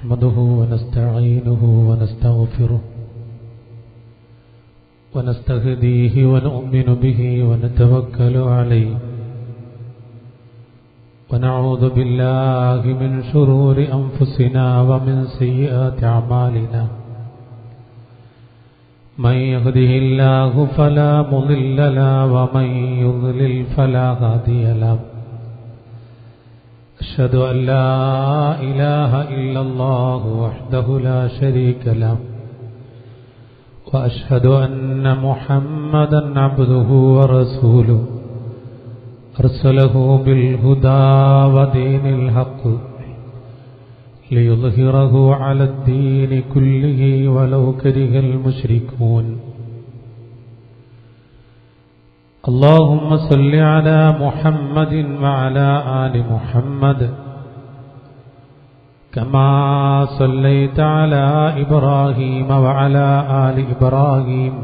نحمده ونستعينه ونستغفره ونستهديه ونؤمن به ونتوكل عليه ونعوذ بالله من شرور أنفسنا ومن سيئات أعمالنا من يهده الله فلا مضل له ومن يضلل فلا هادي له أشهد أن لا إله إلا الله وحده لا شريك له وأشهد أن محمدا عبده ورسوله أرسله بالهدى ودين الحق ليظهره على الدين كله ولو كره المشركون اللهم صل على محمد وعلى آل محمد كما صليت على إبراهيم وعلى آل إبراهيم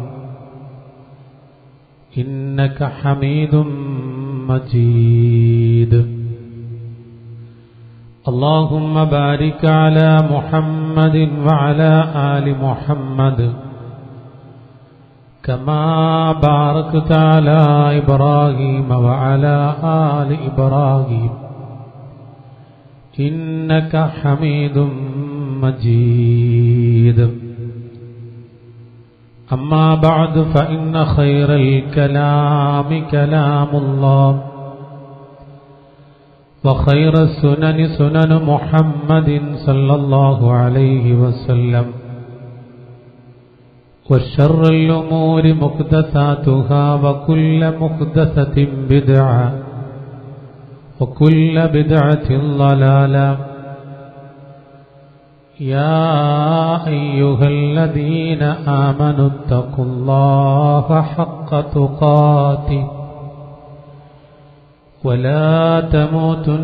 إنك حميد مجيد اللهم بارك على محمد وعلى آل محمد كما باركت على إبراهيم وعلى آل إبراهيم إنك حميد مجيد أما بعد فإن خير الكلام كلام الله وخير السنن سنن محمد صلى الله عليه وسلم وشر الأمور محدثاتها وكل محدثة بدعة وكل بدعة ضلالة يا أيها الذين آمنوا اتقوا الله حق تقاته ولا تموتن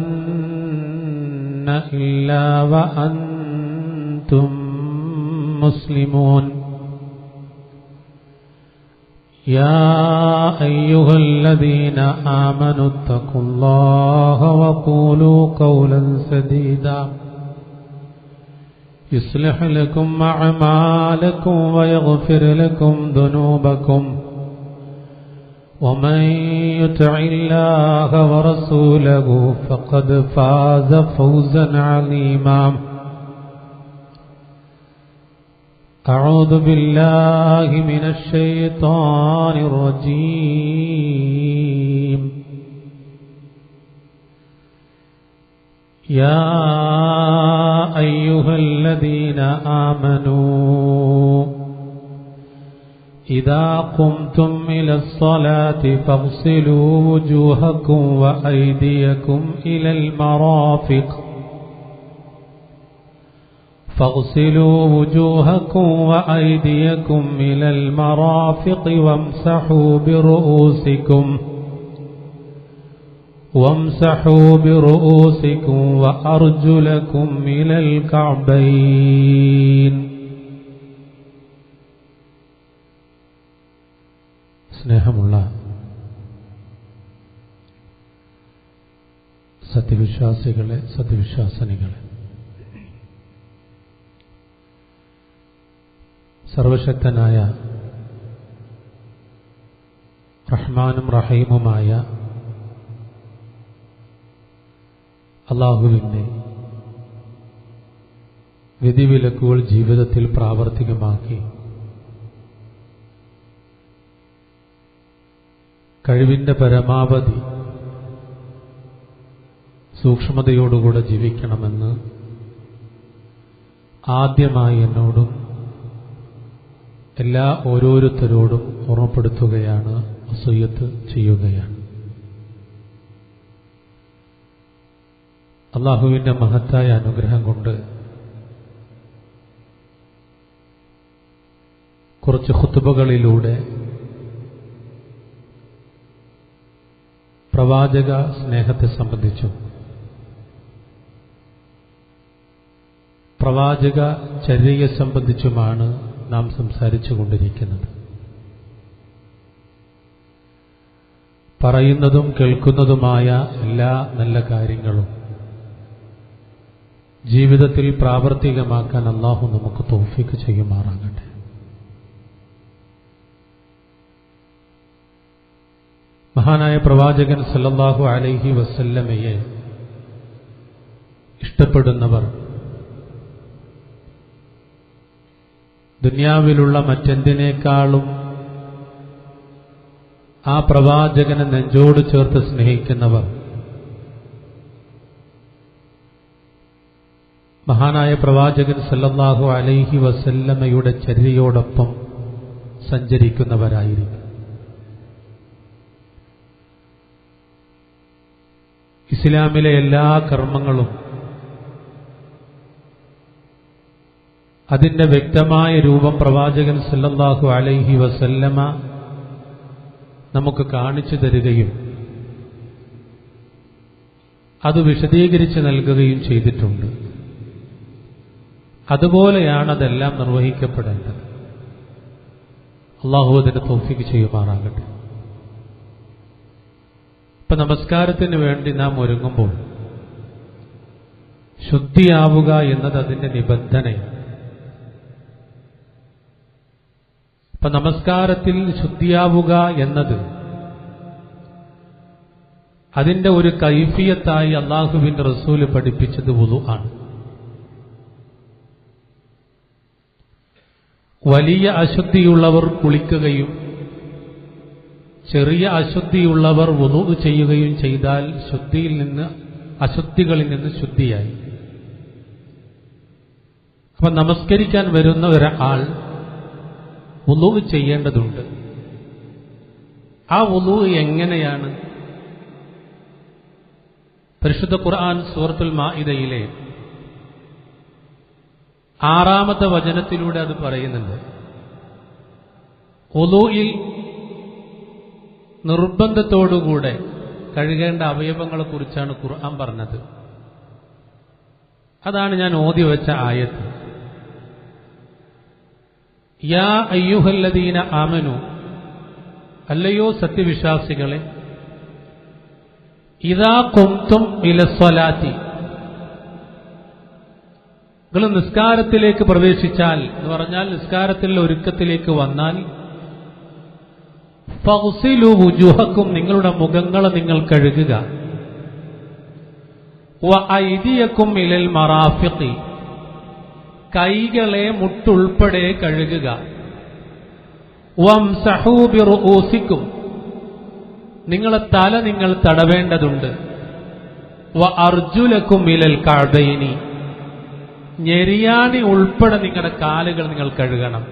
إلا وأنتم مسلمون يا أيها الذين آمنوا اتقوا الله وقولوا قولا سديدا يصلح لكم أعمالكم ويغفر لكم ذنوبكم ومن يطع الله ورسوله فقد فاز فوزا عظيما أعوذ بالله من الشيطان الرجيم يا أيها الذين آمنوا إذا قمتم إلى الصلاة فاغسلوا وجوهكم وأيديكم إلى المرافق فاغسلوا وجوهكم وأيديكم إلى المرافق وامسحوا برؤوسكم وأرجلكم إلى الكعبين സ്നേഹമുള്ള സത്യവിശ്വാസികളെ സത്യവിശ്വാസിനികളെ, സർവശക്തനായ റഹ്മാനും റഹീമുമായ അല്ലാഹുവിന്റെ വിധിവിലക്കുകൾ ജീവിതത്തിൽ പ്രാവർത്തികമാക്കി കഴിവിന്റെ പരമാവധി സൂക്ഷ്മതയോടുകൂടെ ജീവിക്കണമെന്ന് ആദ്യമായി എന്നോടും എല്ലാ ഓരോരുത്തരോടും ഓർമ്മപ്പെടുത്തുകയാണ്, വസിയ്യത്ത് ചെയ്യുകയാണ്. അല്ലാഹുവിന്റെ മഹത്തായ അനുഗ്രഹം കൊണ്ട് കുറച്ച് ഖുതുബകളിലൂടെ പ്രവാചക സ്നേഹത്തെ സംബന്ധിച്ചും പ്രവാചക ചര്യയെ സംബന്ധിച്ചുമാണ് നാം സംസാരിച്ചു കൊണ്ടിരിക്കുന്നത്. പറയുന്നതും കേൾക്കുന്നതുമായ എല്ലാ നല്ല കാര്യങ്ങളും ജീവിതത്തിൽ പ്രാവർത്തികമാക്കാൻ അല്ലാഹു നമുക്ക് തൗഫീഖ് ചെയ്യുമാറാകട്ടെ. മഹാനായ പ്രവാചകൻ സല്ലല്ലാഹു അലൈഹി വസല്ലമയെ ഇഷ്ടപ്പെടുന്നവർ ദുനിയാവിലുള്ള മറ്റെന്തിനേക്കാളും ആ പ്രവാചകനെ നെഞ്ചോട് ചേർത്ത് സ്നേഹിക്കുന്നവർ മഹാനായ പ്രവാചകൻ സല്ലല്ലാഹു അലൈഹി വസല്ലമയുടെ ചര്യയോടൊപ്പം സഞ്ചരിക്കുന്നവരായിരിക്കും. ഇസ്ലാമിലെ എല്ലാ കർമ്മങ്ങളും അതിന്റെ വ്യക്തമായ രൂപം പ്രവാചകൻ സല്ലല്ലാഹു അലൈഹി വസല്ലമ നമുക്ക് കാണിച്ചു തരികയും അത് വിശദീകരിച്ച് നൽകുകയും ചെയ്തിട്ടുണ്ട്. അതുപോലെയാണ് അതെല്ലാം നിർവഹിക്കപ്പെടേണ്ടത്. അല്ലാഹു അതിന് തൗഫീഖ് ചെയ്യുമാറാകട്ടെ. ഇപ്പൊ നമസ്കാരത്തിന് വേണ്ടി നാം ഒരുങ്ങുമ്പോൾ ശുദ്ധിയാവുക എന്നത് അതിന്റെ നിബന്ധനയാണ്. ഇപ്പൊ നമസ്കാരത്തിൽ ശുദ്ധിയാവുക എന്നത് അതിന്റെ ഒരു കൈഫിയത്തായി അല്ലാഹുവിന്റെ റസൂല് പഠിപ്പിച്ചത് വുളു ആണ്. വലിയ അശുദ്ധിയുള്ളവർ കുളിക്കുകയും ചെറിയ അശുദ്ധിയുള്ളവർ വുളു ചെയ്യുകയും ചെയ്താൽ അശുദ്ധികളിൽ നിന്ന് ശുദ്ധിയായി. അപ്പൊ നമസ്കരിക്കാൻ വരുന്ന ഒരാൾ വുളു ചെയ്യേണ്ടതുണ്ട്. ആ വുളു എങ്ങനെയാണ്? പരിശുദ്ധ ഖുർആൻ സൂറത്തുൽ മാഇദയിലെ 6-ാമത്തെ വചനത്തിലൂടെ അത് പറയുന്നുണ്ട്. വുളുഇൽ നിർബന്ധത്തോടുകൂടെ കഴുകേണ്ട അവയവങ്ങളെക്കുറിച്ചാണ് ഖുർആൻ പറഞ്ഞത്. അതാണ് ഞാൻ ഓതി വെച്ച ആയത്ത്. യാ അയ്യുഹല്ലദീന ആമനു, അല്ലയോ സത്യവിശ്വാസികളെ, ഇദാ ഖുംതും ഇലസ്സലാത്തി, നിങ്ങൾ നിസ്കാരത്തിലേക്ക് പ്രവേശിച്ചാൽ എന്ന് പറഞ്ഞാൽ നിസ്കാരത്തിലുള്ള ഒരുക്കത്തിലേക്ക് വന്നാൽ, ഫഗ്സിലു വുജൂഹക്കും, നിങ്ങളുടെ മുഖങ്ങളെ നിങ്ങൾ കഴുകുക, വ ഐദിയക്കും ഇലൽ മറാഫിഖി, കൈകളെ മുട്ടുൾപ്പെടെ കഴുകുക, വംസഹൂ ബിറുഊസിക്കും, നിങ്ങളെ തല നിങ്ങൾ തടവേണ്ടതുണ്ട്, വ അർജുലക്കും ഇലൽ കഅബൈനി, ഞെരിയാണി ഉൾപ്പെടെ നിങ്ങളുടെ കാലുകൾ നിങ്ങൾ കഴുകണം.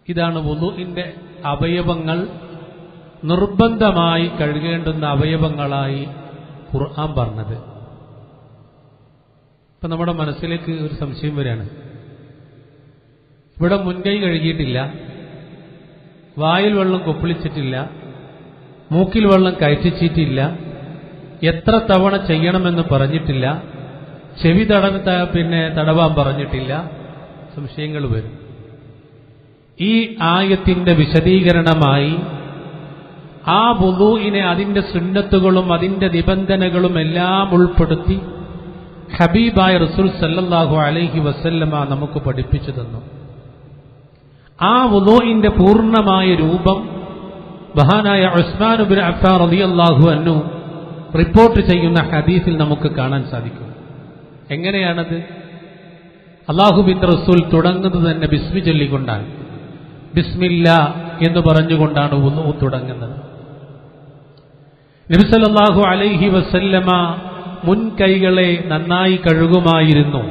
ഇതാണ് വുളുഇന്റെ അവയവങ്ങൾ, നിർബന്ധമായി കഴുകേണ്ടുന്ന അവയവങ്ങളായി ഖുർആൻ പറഞ്ഞത്. ഇപ്പൊ നമ്മുടെ മനസ്സിലേക്ക് ഒരു സംശയം വരികയാണ്. ഇവിടെ മുൻകൈ കഴുകിയിട്ടില്ല, വായിൽ വെള്ളം കൊപ്പിളിച്ചിട്ടില്ല, മൂക്കിൽ വെള്ളം കയറ്റിച്ചിട്ടില്ല, എത്ര തവണ ചെയ്യണമെന്ന് പറഞ്ഞിട്ടില്ല, ചെവി തടവാൻ പറഞ്ഞിട്ടില്ല. സംശയങ്ങൾ വരും. ഈ ആയത്തിന്റെ വിശദീകരണമായി ആ വുളൂഇനെ അതിന്റെ സുന്നത്തുകളും അതിന്റെ നിബന്ധനകളും എല്ലാം ഉൾപ്പെടുത്തി ഹബീബായ റസൂൽ സല്ലല്ലാഹു അലൈഹി വസല്ലമ നമുക്ക് പഠിപ്പിച്ചു തന്നു. ആ വുളൂഇന്റെ പൂർണ്ണമായ രൂപം മഹാനായ ഉസ്മാൻ ഇബ്നു അഫ്ഫാൻ റളിയല്ലാഹു അൻഹു റിപ്പോർട്ട് ചെയ്യുന്ന ഹദീസിൽ നമുക്ക് കാണാൻ സാധിക്കും. എങ്ങനെയാണത്? അല്ലാഹുവിന്റെ റസൂൽ തുടങ്ങുന്നത് തന്നെ ബിസ്മി ചൊല്ലിക്കൊണ്ടാണ്. ബിസ്മില്ലാ എന്ന് പറഞ്ഞുകൊണ്ടാണ് വുളൂ തുടങ്ങുന്നത്. നബി സല്ലല്ലാഹു അലൈഹി വസല്ലമ മുൻകൈകളെ നന്നായി കഴുകുമായിരുന്നു.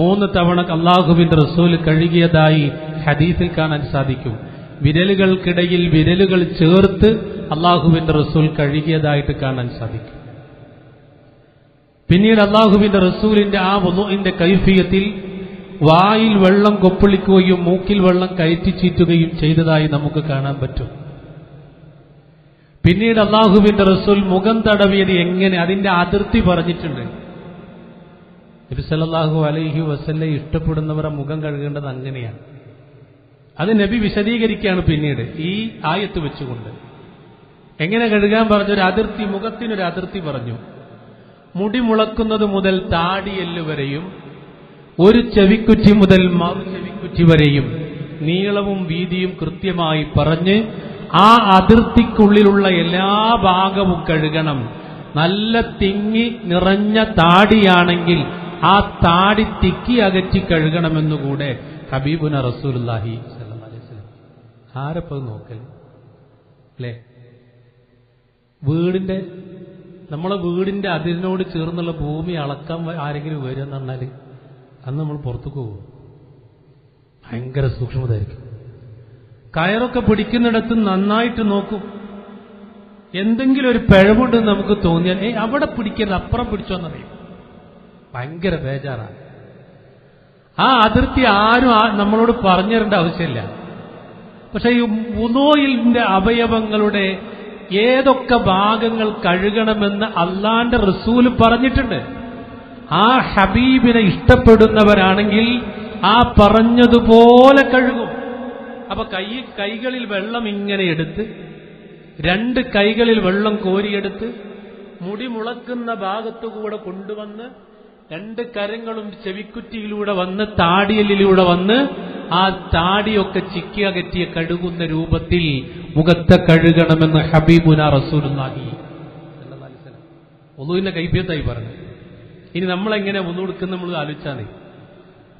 3 തവണ അല്ലാഹുവിന്റെ റസൂൽ കഴുകിയതായി ഹദീസിൽ കാണാൻ സാധിക്കും. വിരലുകൾക്കിടയിൽ വിരലുകൾ ചേർത്ത് അല്ലാഹുവിന്റെ റസൂൽ കഴുകിയതായിട്ട് കാണാൻ സാധിക്കും. പിന്നീട് അല്ലാഹുവിന്റെ റസൂലിന്റെ ആ വുളൂഇന്റെ കൈഫിയത്തിൽ വായിൽ വെള്ളം കൊപ്പിളിക്കുകയും മൂക്കിൽ വെള്ളം കയറ്റിച്ചീറ്റുകയും ചെയ്തതായി നമുക്ക് കാണാൻ പറ്റും. പിന്നീട് അല്ലാഹുവിന്റെ റസൂൽ മുഖം തടവിയത് എങ്ങനെ, അതിന്റെ അതിർത്തി പറഞ്ഞിട്ടുണ്ട്. നബി സല്ലല്ലാഹു അലൈഹി വസല്ലം ഇഷ്ടപ്പെടുന്നവരെ മുഖം കഴുകേണ്ടത് അങ്ങനെയാണ്. അത് നബി വിശദീകരിക്കുകയാണ് പിന്നീട് ഈ ആയത്ത് വെച്ചുകൊണ്ട്. എങ്ങനെ കഴുകാൻ പറഞ്ഞൊരു അതിർത്തി, മുഖത്തിനൊരു അതിർത്തി പറഞ്ഞു. മുടി മുളക്കുന്നത് മുതൽ താടിയെല്ല് വരെയും ഒരു ചെവിക്കുറ്റി മുതൽ മറു ചെവിക്കുറ്റി വരെയും നീളവും വീതിയും കൃത്യമായി പറഞ്ഞ് ആ അതിർത്തിക്കുള്ളിലുള്ള എല്ലാ ഭാഗവും കഴുകണം. നല്ല തിങ്ങി നിറഞ്ഞ താടിയാണെങ്കിൽ ആ താടി തിക്കി അകറ്റി കഴുകണമെന്നുകൂടെ ഹബീബുന റസൂലുള്ളാഹി സ്വല്ലല്ലാഹു അലൈഹി വസല്ലം. ആരപ്പത് നോക്കൽ അല്ലേ? നമ്മളെ വീടിന്റെ അതിരിനോട് ചേർന്നുള്ള ഭൂമി അളക്കാൻ ആരെങ്കിലും വരിക എന്ന് പറഞ്ഞാൽ അന്ന് നമ്മൾ പുറത്തേക്ക് പോകും. ഭയങ്കര സൂക്ഷ്മതയായിരിക്കും. കയറൊക്കെ പിടിക്കുന്നിടത്ത് നന്നായിട്ട് നോക്കും. എന്തെങ്കിലും ഒരു പിഴവുണ്ടെന്ന് നമുക്ക് തോന്നിയാൽ അവിടെ പിടിക്കരുത്, അപ്പുറം പിടിച്ചോന്നറിയും. ഭയങ്കര ബേജാറാണ്. ആ അതിർത്തി ആരും നമ്മളോട് പറഞ്ഞു തരേണ്ട ആവശ്യമില്ല. പക്ഷെ ഈ വുളൂഇന്റെ അവയവങ്ങളുടെ ഏതൊക്കെ ഭാഗങ്ങൾ കഴുകണമെന്ന് അള്ളാന്റെ റസൂല് പറഞ്ഞിട്ടുണ്ട്. ആ ഹബീബിനെ ഇഷ്ടപ്പെടുന്നവരാണെങ്കിൽ ആ പറഞ്ഞതുപോലെ കഴുകും. അപ്പൊ കൈകളിൽ വെള്ളം ഇങ്ങനെ എടുത്ത്, രണ്ട് കൈകളിൽ വെള്ളം കോരിയെടുത്ത് മുടി മുളക്കുന്ന ഭാഗത്തുകൂടെ കൊണ്ടുവന്ന് രണ്ട് കരങ്ങളും ചെവിക്കുറ്റിയിലൂടെ വന്ന് താടിയലിലൂടെ വന്ന് ആ താടിയൊക്കെ ചിക്കി അകറ്റിയ കഴുകുന്ന രൂപത്തിൽ മുഖത്തെ കഴുകണമെന്ന് ഹബീബുന റസൂലുള്ളാഹി സ്വല്ലല്ലാഹു അലൈഹി വസല്ലം വുളൂഇന്റെ കൈഫിയത്തായി പറഞ്ഞു. ഇനി നമ്മളെങ്ങനെ വുളൂ എടുക്കുന്ന നമ്മൾ ആലോചിച്ചാൽ,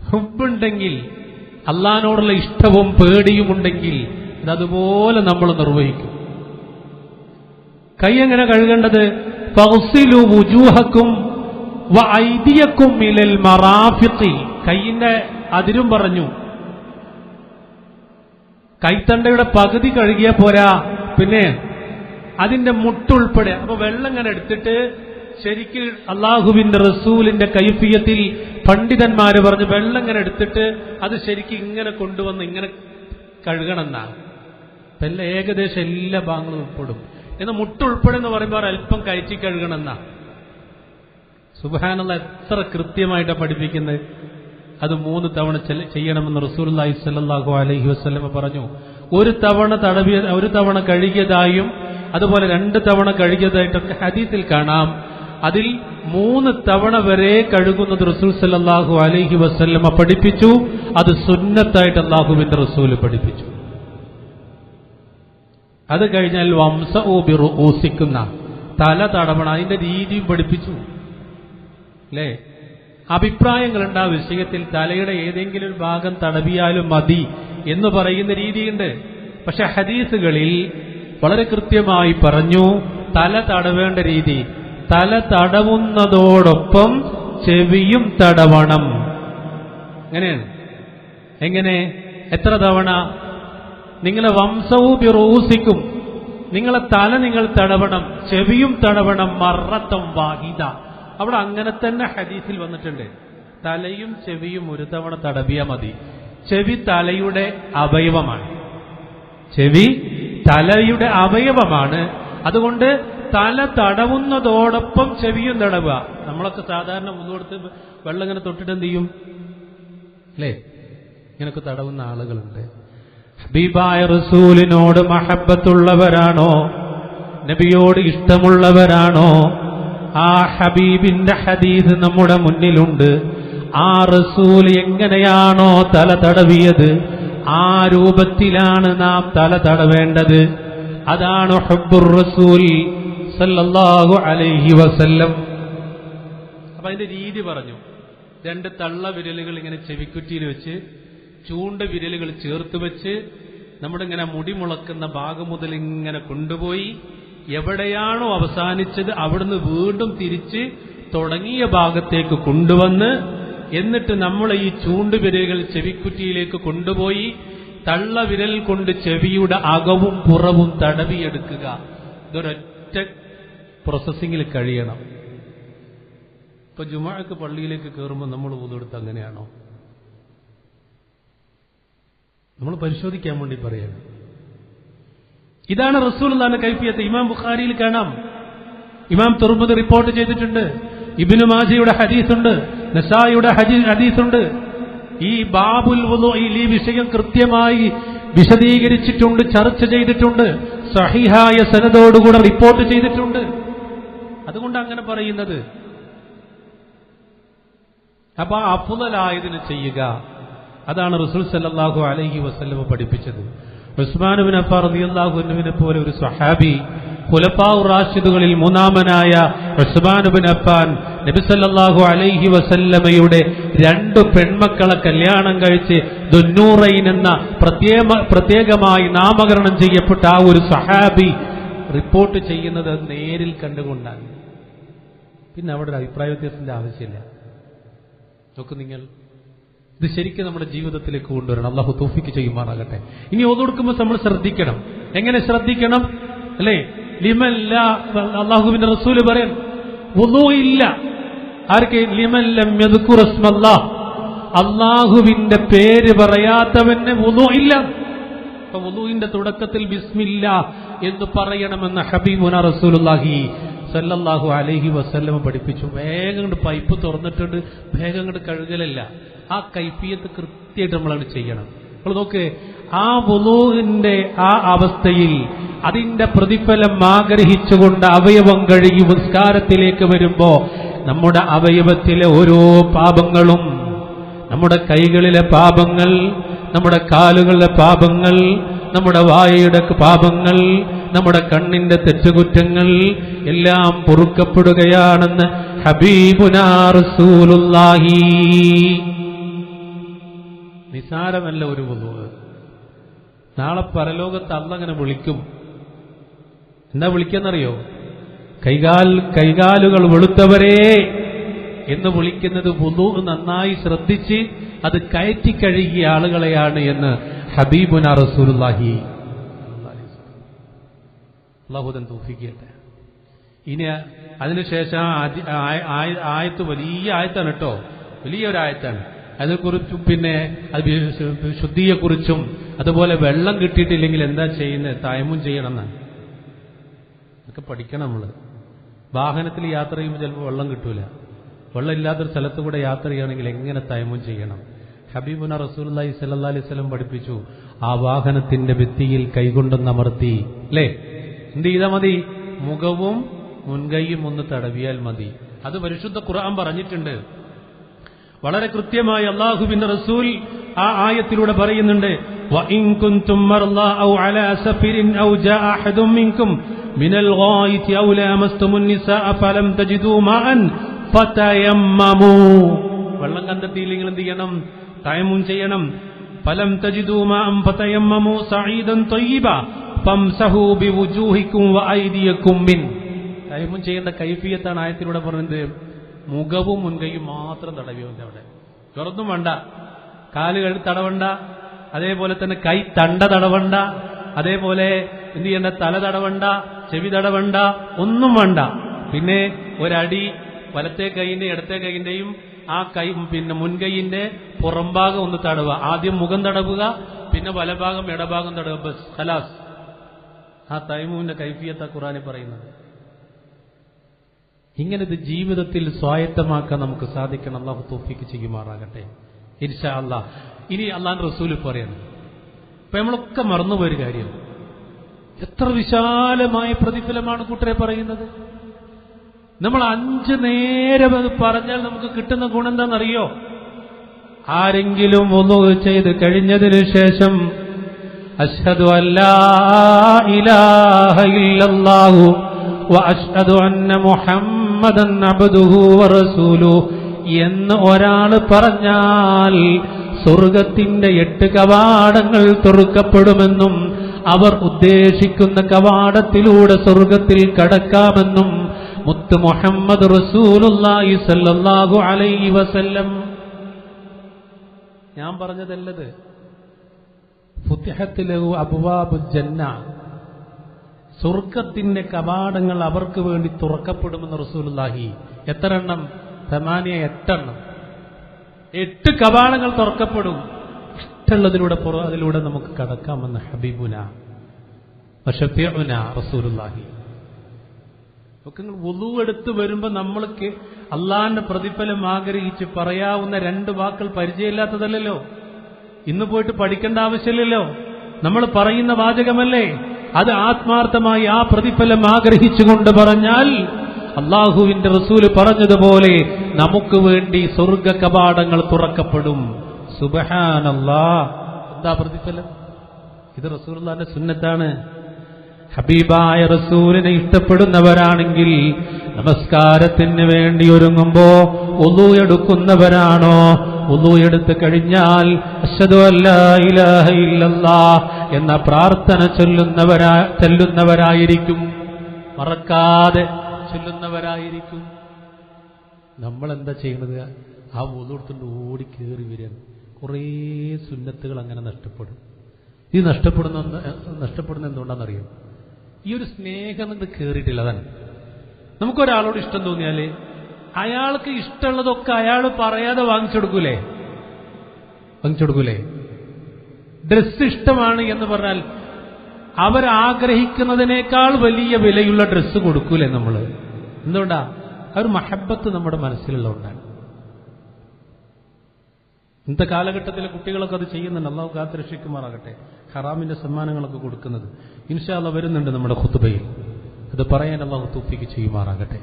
ഹുബ്ബുണ്ടെങ്കിൽ, അള്ളാഹിനോടുള്ള ഇഷ്ടവും പേടിയും ഉണ്ടെങ്കിൽ അതുപോലെ നമ്മൾ നിർവഹിക്കും. കൈ എങ്ങനെ കഴുകേണ്ടത്? ഫഗ്സിലു വുജൂഹക്കും വഅയ്ദിയക്കും ഇലൽ മറാഫിഖി. കൈയിന്റെ അതിരും പറഞ്ഞു. കൈത്തണ്ടയുടെ പകുതി കഴുകിയാൽ പോരാ, പിന്നെ അതിന്റെ മുട്ടുൾപ്പെടെ. അപ്പൊ വെള്ളം ഇങ്ങനെ എടുത്തിട്ട് ശരിക്കും അള്ളാഹുവിന്റെ റസൂലിന്റെ കൈഫിയത്തിൽ പണ്ഡിതന്മാര് പറഞ്ഞു, വെള്ളം ഇങ്ങനെ എടുത്തിട്ട് അത് ശരിക്കും ഇങ്ങനെ കൊണ്ടുവന്ന് ഇങ്ങനെ കഴുകണമെന്നാണ്. എല്ലാം ഏകദേശം എല്ലാ ഭാഗങ്ങളും ഉൾപ്പെടും. എന്നാൽ മുട്ടുൾപ്പെടെ എന്ന് പറയുമ്പോൾ അല്പം കയറ്റി കഴുകണമെന്നാ. സുബ്ഹാനല്ലാഹ്, എത്ര കൃത്യമായിട്ടാണ് പഠിപ്പിക്കുന്നത്. അത് 3 തവണ ചെയ്യണമെന്ന് റസൂലുള്ളാഹി സ്വല്ലല്ലാഹു അലൈഹി വസല്ലം പറഞ്ഞു. ഒരു തവണ കഴുകിയതായും അതുപോലെ 2 തവണ കഴുകിയതായിട്ടൊക്കെ ഹദീസിൽ കാണാം. അതിൽ 3 തവണ വരെ കഴുകുന്നത് റസൂൽ സ്വല്ലല്ലാഹു അലൈഹി വസല്ലം പഠിപ്പിച്ചു. അത് സുന്നത്തായിട്ട് അല്ലാഹുവിന്റെ റസൂൽ പഠിപ്പിച്ചു. അത് കഴിഞ്ഞാൽ വംസഉ ബിറുഊസിക്കുന്ന തല തടവണ, അതിന്റെ രീതിയും പഠിപ്പിച്ചു. അല്ലേ? അഭിപ്രായങ്ങളുണ്ട് ആ വിഷയത്തിൽ. തലയുടെ ഏതെങ്കിലും ഒരു ഭാഗം തടവിയാലും മതി എന്ന് പറയുന്ന രീതിയുണ്ട്. പക്ഷെ ഹദീസുകളിൽ വളരെ കൃത്യമായി പറഞ്ഞു തല തടവേണ്ട രീതി. തല തടവുന്നതോടൊപ്പം ചെവിയും തടവണം. എങ്ങനെയാണ്? എങ്ങനെ? എത്ര തവണ? നിങ്ങളെ വംസവും ബിറൂസിക്കും, നിങ്ങളെ തല നിങ്ങൾ തടവണം, ചെവിയും തടവണം. മറത്തം വാഹിദ. അവിടെ അങ്ങനെ തന്നെ ഹദീസിൽ വന്നിട്ടുണ്ട്. തലയും ചെവിയും 1 തവണ തടവിയാൽ മതി. ചെവി തലയുടെ അവയവമാണ്. ചെവി തലയുടെ അവയവമാണ്. അതുകൊണ്ട് തല തടവുന്നതോടൊപ്പം ചെവിയും തടവുക. നമ്മളൊക്കെ സാധാരണ മുന്നോടുത്ത് വെള്ളം ഇങ്ങനെ തൊട്ടിട്ട് എന്ത് ചെയ്യും? അല്ലേ? ഇങ്ങനൊക്കെ തടവുന്ന ആളുകളുണ്ട്. ഹബീബായ റസൂലിനോട് മഹബ്ബത്തുള്ളവരാണോ, നബിയോട് ഇഷ്ടമുള്ളവരാണോ, ആ ഹബീബിന്റെ ഹദീസ് നമ്മുടെ മുന്നിലുണ്ട്. ആ റസൂൽ എങ്ങനെയാണോ തല തടവിയത് ആ രൂപത്തിലാണ് നാം തല തടവേണ്ടത്. അതാണ് ഹുബ്ബുർ റസൂൽ സല്ലല്ലാഹു അലൈഹി വസല്ലം. അപ്പൊ അതിന്റെ രീതി പറഞ്ഞു. 2 തള്ള വിരലുകൾ ഇങ്ങനെ ചെവിക്കുറ്റിയിൽ വെച്ച്, ചൂണ്ട വിരലുകൾ ചേർത്ത് വെച്ച്, നമ്മുടെ ഇങ്ങനെ മുടി മുളക്കുന്ന ഭാഗം മുതൽ ഇങ്ങനെ കൊണ്ടുപോയി എവിടെയാണോ അവസാനിച്ചത് അവിടുന്ന് വീണ്ടും തിരിച്ച് തുടങ്ങിയ ഭാഗത്തേക്ക് കൊണ്ടുവന്ന്, എന്നിട്ട് നമ്മൾ ഈ ചൂണ്ടുവിരലുകൾ ചെവിക്കുറ്റിയിലേക്ക് കൊണ്ടുപോയി തള്ളവിരൽ കൊണ്ട് ചെവിയുടെ അകവും പുറവും തടവിയെടുക്കുക. ഇതൊരൊറ്റ പ്രോസസ്സിങ്ങിൽ കഴിയണം. ഇപ്പൊ ജുമുഅക്ക് പള്ളിയിലേക്ക് കയറുമ്പോൾ നമ്മൾ വുളൂഎടുത്ത് അങ്ങനെയാണോ? നമ്മൾ പരിശോധിക്കാൻ വേണ്ടി പറയണം. ഇതാണ് റസൂലുള്ളാഹിന്റെ കൈഫിയത്ത്. ഇമാം ബുഖാരിയിൽ കാണാം, ഇമാം തുർമുദി റിപ്പോർട്ട് ചെയ്തിട്ടുണ്ട്, ഇബ്നു മാജയുടെ ഹദീസുണ്ട്, നസായിയുടെ ഹദീസുണ്ട്. ഈ ബാബുൽ വുളൂഇൽ ഈ വിഷയം കൃത്യമായി വിശദീകരിച്ചിട്ടുണ്ട്, ചർച്ച ചെയ്തിട്ടുണ്ട്, സഹീഹായ സനദോടുകൂടെ റിപ്പോർട്ട് ചെയ്തിട്ടുണ്ട്. അതുകൊണ്ട് അങ്ങനെ പറയുന്നത്. അപ്പൊ ആ അഫ്ളലായതിന് ചെയ്യുക. അതാണ് റസൂൽ സല്ലല്ലാഹു അലൈഹി വസല്ലം പഠിപ്പിച്ചത്. ഉസ്മാൻ ഇബ്നു അഫ്ഫാൻ റളിയല്ലാഹു അൻഹുവിനെ പോലെ ഒരു സ്വഹാബി, ഖുലഫാഉർ റാഷിദുകളിൽ മൂന്നാമനായ ഉസ്മാൻ ഇബ്നു അഫ്ഫാൻ നബി സല്ലല്ലാഹു അലൈഹി വസല്ലമയുടെ 2 പെൺമക്കളെ കല്യാണം കഴിച്ച് ദുന്നൂറൈൻ എന്ന പ്രത്യേകമായി നാമകരണം ചെയ്യപ്പെട്ട ആ ഒരു സ്വഹാബി റിപ്പോർട്ട് ചെയ്യുന്നത് നേരിൽ കണ്ടുകൊണ്ടാണ്. പിന്നെ അവിടെ ഒരു അഭിപ്രായ വ്യത്യാസത്തിന്റെ ആവശ്യമില്ല. നോക്ക് നിങ്ങൾ, ഇത് ശരിക്കും നമ്മുടെ ജീവിതത്തിലേക്ക് കൊണ്ടുവരണം. അള്ളാഹു തൗഫീഖ് ചെയ്യുമാറാകട്ടെ. ഇനി ഓതുകൊടുക്കുമ്പോൾ നമ്മൾ ശ്രദ്ധിക്കണം. എങ്ങനെ ശ്രദ്ധിക്കണം അല്ലേ? ലിമല്ല, അള്ളാഹുവിന്റെ റസൂല് പറയാൻ വുളൂ ഇല്ല ആർക്ക്? ലിമൻ ലം യദ്കുർ ഇസ്മല്ലാഹ്, അള്ളാഹുവിന്റെ പേര് പറയാത്തവന് വുളൂ ഇല്ല. അപ്പൊ വുളൂവിന്റെ തുടക്കത്തിൽ ബിസ്മില്ലാ എന്ന് പറയണമെന്ന് ഹബീബുനാ റസൂലുള്ളാഹി സല്ലല്ലാഹു അലൈഹി വസല്ലം പഠിപ്പിച്ചു. വേഗം കൊണ്ട് പൈപ്പ് തുറന്നിട്ടുണ്ട്, വേഗം കൊണ്ട് കഴുകലല്ല. ആ കൈഫിയത്ത് കൃത്യമായിട്ട് നമ്മളത് ചെയ്യണം. നമ്മൾ നോക്ക്, ആ വുളൂഹിന്റെ ആ അവസ്ഥയിൽ അതിന്റെ പ്രതിഫലം ആഗ്രഹിച്ചുകൊണ്ട് അവയവം കഴുകി നിസ്കാരത്തിലേക്ക് വരുമ്പോ നമ്മുടെ അവയവത്തിലെ ഓരോ പാപങ്ങളും, നമ്മുടെ കൈകളിലെ പാപങ്ങൾ, നമ്മുടെ കാലുകളിലെ പാപങ്ങൾ, നമ്മുടെ വായയുടെ പാപങ്ങൾ, നമ്മുടെ കണ്ണിന്റെ തെറ്റുകുറ്റങ്ങൾ എല്ലാം പൊറുക്കപ്പെടുകയാണെന്ന് ഹബീബുനാ റസൂലുള്ളാഹി. നിസാരമല്ല ഒരു വുളൂ. നാളെ പരലോകത്ത് അല്ലാഹ് അങ്ങനെ വിളിക്കും. എന്താ വിളിക്കുന്നറിയോ? കൈകാലുകൾ വെളുത്തവരേ എന്ന് വിളിക്കുന്നത് വുളൂ നന്നായി ശ്രദ്ധിച്ച് അത് കയറ്റി കഴുകിയ ആളുകളെയാണ് എന്ന് ഹബീബുനാ റസൂലുള്ളാഹി. അല്ലാഹു തൗഫീഖ് ചെയ്യട്ടെ. ഇനി അതിനുശേഷം ആയത്ത് വലിയ ആയത്താണ് കേട്ടോ, വലിയൊരായത്താണ്. അതിനെക്കുറിച്ചും പിന്നെ ശുദ്ധിയെക്കുറിച്ചും അതുപോലെ വെള്ളം കിട്ടിയിട്ടില്ലെങ്കിൽ എന്താ ചെയ്യുന്നത്, തയമ്മും ചെയ്യണമെന്നാണ്. ഇതൊക്കെ പഠിക്കണം നമ്മള്. വാഹനത്തിൽ യാത്ര ചെയ്യുമ്പോൾ ചിലപ്പോൾ വെള്ളം കിട്ടൂല. വെള്ളം ഇല്ലാത്തൊരു സ്ഥലത്ത് കൂടെ യാത്ര ചെയ്യണമെങ്കിൽ എങ്ങനെ തയമ്മും ചെയ്യണം. ഹബീബുനാ റസൂലുള്ളാഹി സ്വല്ലല്ലാഹു അലൈഹി വസല്ലം പഠിപ്പിച്ചു. ആ വാഹനത്തിന്റെ ഭിത്തിയിൽ കൈകൊണ്ടൊന്നമർത്തി അല്ലേ, എന്ത് ചെയ്താൽ മതി? മുഖവും മുൻകൈയും ഒന്ന് തടവിയാൽ മതി. അത് പരിശുദ്ധ ഖുർആൻ പറഞ്ഞിട്ടുണ്ട്. വളരെ കൃത്യമായി അല്ലാഹുവിന്റെ റസൂൽ ആ ആയത്തിലൂടെ പറയുന്നുണ്ട്. വഇൻ കുൻതും മർളാ ഔ അലാ സഫരിൻ ഔ ജാഅ അഹദും മിൻകും മിനൽ ഗായിതി ഔ ലാമസ്തുമുൻ നിസാഅ ഫലം തജിദൂ മാഅൻ ഫതയമ്മമൂ. വെള്ളം കണ്ടെത്തിയില്ലെങ്കിൽ എന്ത് ചെയ്യണം? തയമ്മും ചെയ്യണം. ഫലം തജിദൂ മാഅൻ ഫതയമ്മമൂ സഈദൻ ത്വയ്യിബ ഫംസഹൂ ബിവുജൂഹിക്കും വഅയ്ദിയക്കും മിൻ. തയമ്മും ചെയ്യേണ്ട കൈഫിയത്താണ് ആയത്തിലൂടെ പറഞ്ഞത്. മുഖവും മുൻകൈയും മാത്രം തടവിയുണ്ട്. അവിടെ ചൊറൊന്നും വേണ്ട, കാലുകൾ തടവണ്ട, അതേപോലെ തന്നെ കൈ തണ്ട തടവണ്ട, അതേപോലെ എന്ത് ചെയ്യേണ്ട? തല തടവണ്ട, ചെവി തടവണ്ട, ഒന്നും വേണ്ട. പിന്നെ ഒരടി വലത്തെ കൈയിന്റെയും ഇടത്തെ കൈയിന്റെയും ആ കൈ പിന്നെ മുൻകൈയിന്റെ പുറംഭാഗം ഒന്ന് തടവുക. ആദ്യം മുഖം തടവുക, പിന്നെ വലഭാഗം ഇടഭാഗം തടവുക. ബസ് ഖലാസ്. ആ തൈമൂന്റെ കൈഫിയത്താ ഖുർആനിൽ പറയുന്നത്. ഇങ്ങനെ ഇത് ജീവിതത്തിൽ സ്വായത്തമാക്കാൻ നമുക്ക് സാധിക്കണം. അല്ലാഹു തൗഫീഖ് ചെയ്യുമാറാകട്ടെ ഇൻഷാ അല്ലാഹ്. ഇനി അല്ലാഹുവിന്റെ റസൂൽ പറയണം. ഇപ്പൊ നമ്മളൊക്കെ മറന്നുപോയൊരു കാര്യം, എത്ര വിശാലമായ പ്രതിഫലമാണ് കൂട്ടരെ പറയുന്നത്. നമ്മൾ 5 നേരം അത് പറഞ്ഞാൽ നമുക്ക് കിട്ടുന്ന ഗുണം എന്താണെന്നറിയോ? ആരെങ്കിലും വുളൂ ചെയ്ത് കഴിഞ്ഞതിന് ശേഷം അശ്ഹദു അല്ലാ ഇലാഹ ഇല്ലല്ലാഹു വഅശ്ഹദു അന്ന മുഹമ്മദൻ അബ്ദുഹു വറസൂലുഹു എന്ന് ഒരാൾ പറഞ്ഞാൽ സ്വർഗത്തിന്റെ 8 കവാടങ്ങൾ തുറക്കപ്പെടുമെന്നും അവർ ഉദ്ദേശിക്കുന്ന കവാടത്തിലൂടെ സ്വർഗത്തിൽ കടക്കാമെന്നും മുത്ത് മുഹമ്മദ് റസൂലുള്ളാഹി സ്വല്ലല്ലാഹു അലൈഹി വസല്ലം. ഞാൻ പറഞ്ഞതല്ലത്. ഫുതിഹത്ത് ലഹു അബ്വാബുൽ ജന്ന, സ്വർഗത്തിന്റെ കവാടങ്ങൾ അവർക്ക് വേണ്ടി തുറക്കപ്പെടുമെന്ന് റസൂലുള്ളാഹി. എത്ര എണ്ണം? 8 8 കവാടങ്ങൾ തുറക്കപ്പെടും. ഇഷ്ടമുള്ളതിലൂടെ അതിലൂടെ നമുക്ക് കടക്കാമെന്ന് ഹബീബുന വശഫീഉന റസൂലുള്ളാഹി. ഒക്കെ വുളൂ എടുത്ത് വരുമ്പോ നമ്മൾക്ക് അള്ളാന്റെ പ്രതിഫലം ആഗ്രഹിച്ച് പറയാവുന്ന 2 വാക്കുകൾ പരിചയമില്ലാത്തതല്ലോ. ഇന്ന് പോയിട്ട് പഠിക്കേണ്ട ആവശ്യമില്ലല്ലോ. നമ്മൾ പറയുന്ന വാചകമല്ലേ, അത് ആത്മാർത്ഥമായി ആ പ്രതിഫലം ആഗ്രഹിച്ചുകൊണ്ട് പറഞ്ഞാൽ അള്ളാഹുവിന്റെ റസൂല് പറഞ്ഞതുപോലെ നമുക്ക് വേണ്ടി സ്വർഗ കവാടങ്ങൾ തുറക്കപ്പെടും. സുബ്ഹാനല്ലാഹ്. എന്താ പ്രതിഫലം? ഇത് റസൂലുള്ളാഹിന്റെ സുന്നത്താണ്. ഹബീബായ റസൂലിനെ ഇഷ്ടപ്പെടുന്നവരാണെങ്കിൽ നമസ്കാരത്തിന് വേണ്ടി ഒരുങ്ങുമ്പോ വുളു എടുക്കുന്നവരാണോ, വുളു എടുത്തു കഴിഞ്ഞാൽ അശ്ഹദു അല്ലാ ഇലാഹ ഇല്ലല്ലാഹ് എന്ന പ്രാർത്ഥന ചൊല്ലുന്നവരായിരിക്കും, മറക്കാതെ ചൊല്ലുന്നവരായിരിക്കും. നമ്മളെന്താ ചെയ്യുന്നത്? ആ വുളു എടുത്തുകൊണ്ട് ഓടി കയറി വരികയാണ്. കുറേ സുന്നത്തുകൾ അങ്ങനെ നഷ്ടപ്പെടും. ഈ നഷ്ടപ്പെടുന്ന എന്തുകൊണ്ടാണെന്നറിയോ? ഈ ഒരു സ്നേഹം ഇത് കയറിയിട്ടില്ല. അതാണ് നമുക്കൊരാളോട് ഇഷ്ടം തോന്നിയാൽ അയാൾക്ക് ഇഷ്ടമുള്ളതൊക്കെ അയാൾ പറയാതെ വാങ്ങിച്ചെടുക്കൂലേ? ഡ്രസ്സ് ഇഷ്ടമാണ് എന്ന് പറഞ്ഞാൽ അവരാഗ്രഹിക്കുന്നതിനേക്കാൾ വലിയ വിലയുള്ള ഡ്രസ്സ് കൊടുക്കൂലേ നമ്മൾ? എന്തുകൊണ്ടാ? ആ ഒരു മഹബത്ത് നമ്മുടെ മനസ്സിലുള്ളതുകൊണ്ടാണ്. ഇന്നത്തെ കാലഘട്ടത്തിലെ കുട്ടികളൊക്കെ അത് ചെയ്യുന്നുണ്ട്. അള്ളാഹു കാത്തുരക്ഷിക്കുമാറാകട്ടെ. ഹറാമിന്റെ സമ്മാനങ്ങളൊക്കെ കൊടുക്കുന്നത് ഇൻഷാ അല്ലാഹ് വരുന്നുണ്ട് നമ്മുടെ ഖുതുബയിൽ. അത് പറയാൻ അള്ളാഹു തൗഫീഖ് ചെയ്യുമാറാകട്ടെ.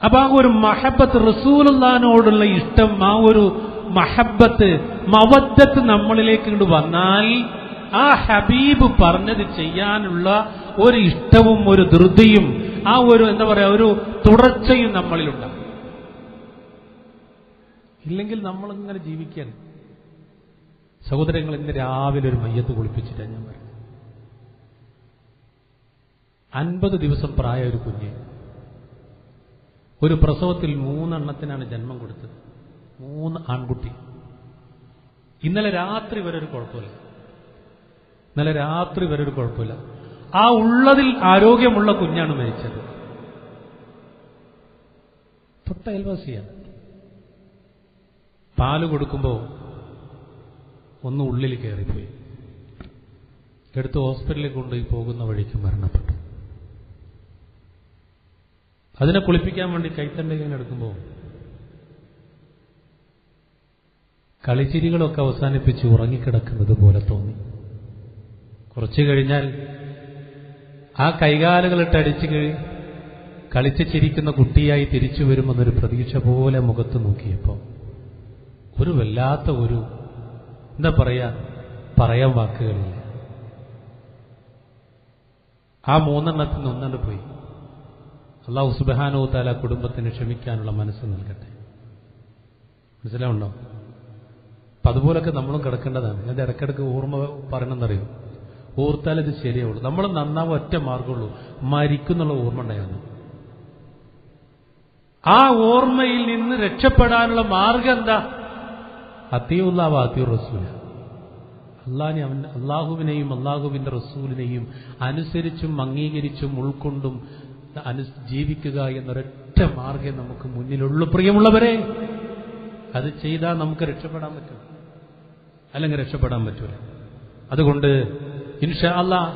അപ്പൊ ആ ഒരു മഹബത്ത്, റസൂലുള്ളാഹിനോടുള്ള ഇഷ്ടം, ആ ഒരു മഹബത്ത്, മവദ്ദത്ത് നമ്മളിലേക്ക് കൊണ്ട് വന്നാൽ ആ ഹബീബ് പറഞ്ഞത് ചെയ്യാനുള്ള ഒരു ഇഷ്ടവും ഒരു ധൃതിയും ആ ഒരു എന്താ പറയാ ഒരു തുടർച്ചയും നമ്മളിലുണ്ടാകും. ഇല്ലെങ്കിൽ നമ്മളിങ്ങനെ ജീവിക്കാൻ. സഹോദരങ്ങൾ, ഇന്ന് രാവിലെ ഒരു മയ്യത്ത് കുളിപ്പിച്ചിട്ടാണ് ഞാൻ പറയുന്നത്. 50 ദിവസം പ്രായ ഒരു കുഞ്ഞ്, ഒരു പ്രസവത്തിൽ 3 എണ്ണത്തിനാണ് ജന്മം കൊടുത്തത്. 3 ആൺകുട്ടി. ഇന്നലെ രാത്രി വരെ ഒരു കുഴപ്പമില്ല. ആ ഉള്ളതിൽ ആരോഗ്യമുള്ള കുഞ്ഞാണ് മരിച്ചത്. തൊട്ട അയൽവാസിയാണ്. പാല് കൊടുക്കുമ്പോൾ ഒന്ന് ഉള്ളിൽ കയറിപ്പോയി. എടുത്ത് ഹോസ്പിറ്റലിൽ കൊണ്ടുപോയി പോകുന്ന വഴിക്ക് മരണപ്പെട്ടു. അതിനെ കുളിപ്പിക്കാൻ വേണ്ടി കൈത്തണ്ടയിൽ എടുക്കുമ്പോൾ കളിച്ചിരികളൊക്കെ അവസാനിപ്പിച്ച് ഉറങ്ങിക്കിടക്കുന്നത് പോലെ തോന്നി. കുറച്ചു കഴിഞ്ഞാൽ ആ കൈകാലുകളിട്ടടിച്ച് കളിച്ച് ചിരിക്കുന്ന കുട്ടിയായി തിരിച്ചു വരുമെന്നൊരു പ്രതീക്ഷ പോലെ മുഖത്ത് നോക്കിയപ്പോൾ ഒരു വല്ലാത്ത ഒരു എന്താ പറയാൻ വാക്കുകളില്ല. ആ 3 എണ്ണത്തിൽ നിന്ന് 1 പോയി. അല്ലാഹു സുബ്ഹാനഹു വ തആല കുടുംബത്തിന് ക്ഷമിക്കാനുള്ള മനസ്സ് നൽകട്ടെ. മനസ്സിലാവുണ്ടോ? അപ്പൊ അതുപോലൊക്കെ നമ്മളും കിടക്കേണ്ടതാണ്. ഞാൻ ഇടയ്ക്കിടയ്ക്ക് ഓർമ്മ പറയണമെന്നറിയും. ഓർത്താൽ ഇത് ശരിയാവുള്ളൂ. നമ്മൾ നന്നാവും ഒറ്റ മാർഗമുള്ളൂ, മരിക്കുന്നുള്ള ഓർമ്മ ഉണ്ടായിരുന്നു. ആ ഓർമ്മയിൽ നിന്ന് രക്ഷപ്പെടാനുള്ള മാർഗം എന്താ? അത്തിയുല്ലാഹ വ അത്തിയുർ റസൂല. അള്ളാഹുവിനെയും അള്ളാഹുവിന്റെ റസൂലിനെയും അനുസരിച്ചും അംഗീകരിച്ചും ഉൾക്കൊണ്ടും ജീവിക്കുക എന്നൊരൊറ്റ മാർഗം നമുക്ക് മുന്നിലുള്ളൂ. പ്രിയമുള്ളവരെ, അത് ചെയ്താൽ നമുക്ക് രക്ഷപ്പെടാൻ പറ്റും, അല്ലെങ്കിൽ രക്ഷപ്പെടാൻ പറ്റൂല. അതുകൊണ്ട് ഇൻഷാ അല്ലാഹ്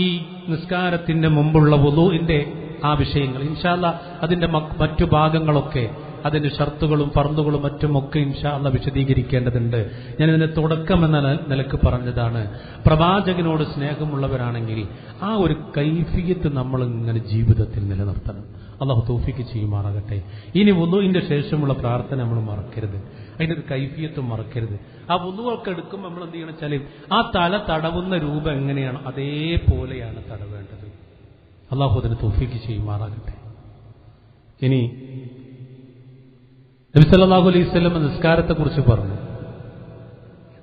ഈ നിസ്കാരത്തിന്റെ മുമ്പുള്ള വുളൂഇന്റെ ആ വിഷയങ്ങൾ ഇൻഷാ അല്ലാഹ് അതിന്റെ മറ്റു ഭാഗങ്ങളൊക്കെ അതിന്റെ ഷർത്തുകളും ഫർളുകളും മറ്റുമൊക്കെ ഇൻഷാ അല്ലാഹ് വിശദീകരിക്കേണ്ടതുണ്ട്. ഞാനിതിന്റെ തുടക്കം എന്ന നിലക്ക് പറഞ്ഞതാണ്, പ്രവാചകനോട് സ്നേഹമുള്ളവരാണെങ്കിൽ ആ ഒരു കൈഫിയത്ത് നമ്മൾ ഇങ്ങനെ ജീവിതത്തിൽ നിലനിർത്തണം. അല്ലാഹു തൗഫീഖ് ചെയ്യുമാറാകട്ടെ. ഇനി വുളൂഇന്റെ ശേഷമുള്ള പ്രാർത്ഥന നമ്മൾ മറക്കരുത്, അതിന്റെ ഒരു കൈഫിയത്തും മറക്കരുത്. ആ വുളൂഒക്കെ എടുക്കുമ്പോൾ നമ്മൾ എന്ത് ചെയ്യണം വെച്ചാൽ ആ തല തടവുന്ന രൂപം എങ്ങനെയാണ് അതേപോലെയാണ് തടവേണ്ടത്. അല്ലാഹു അതിന് തൗഫീഖ് ചെയ്യുമാറാകട്ടെ. ഇനി നബി സല്ലല്ലാഹു അലൈഹി വസല്ലം നിസ്കാരത്തെക്കുറിച്ച് പറഞ്ഞു.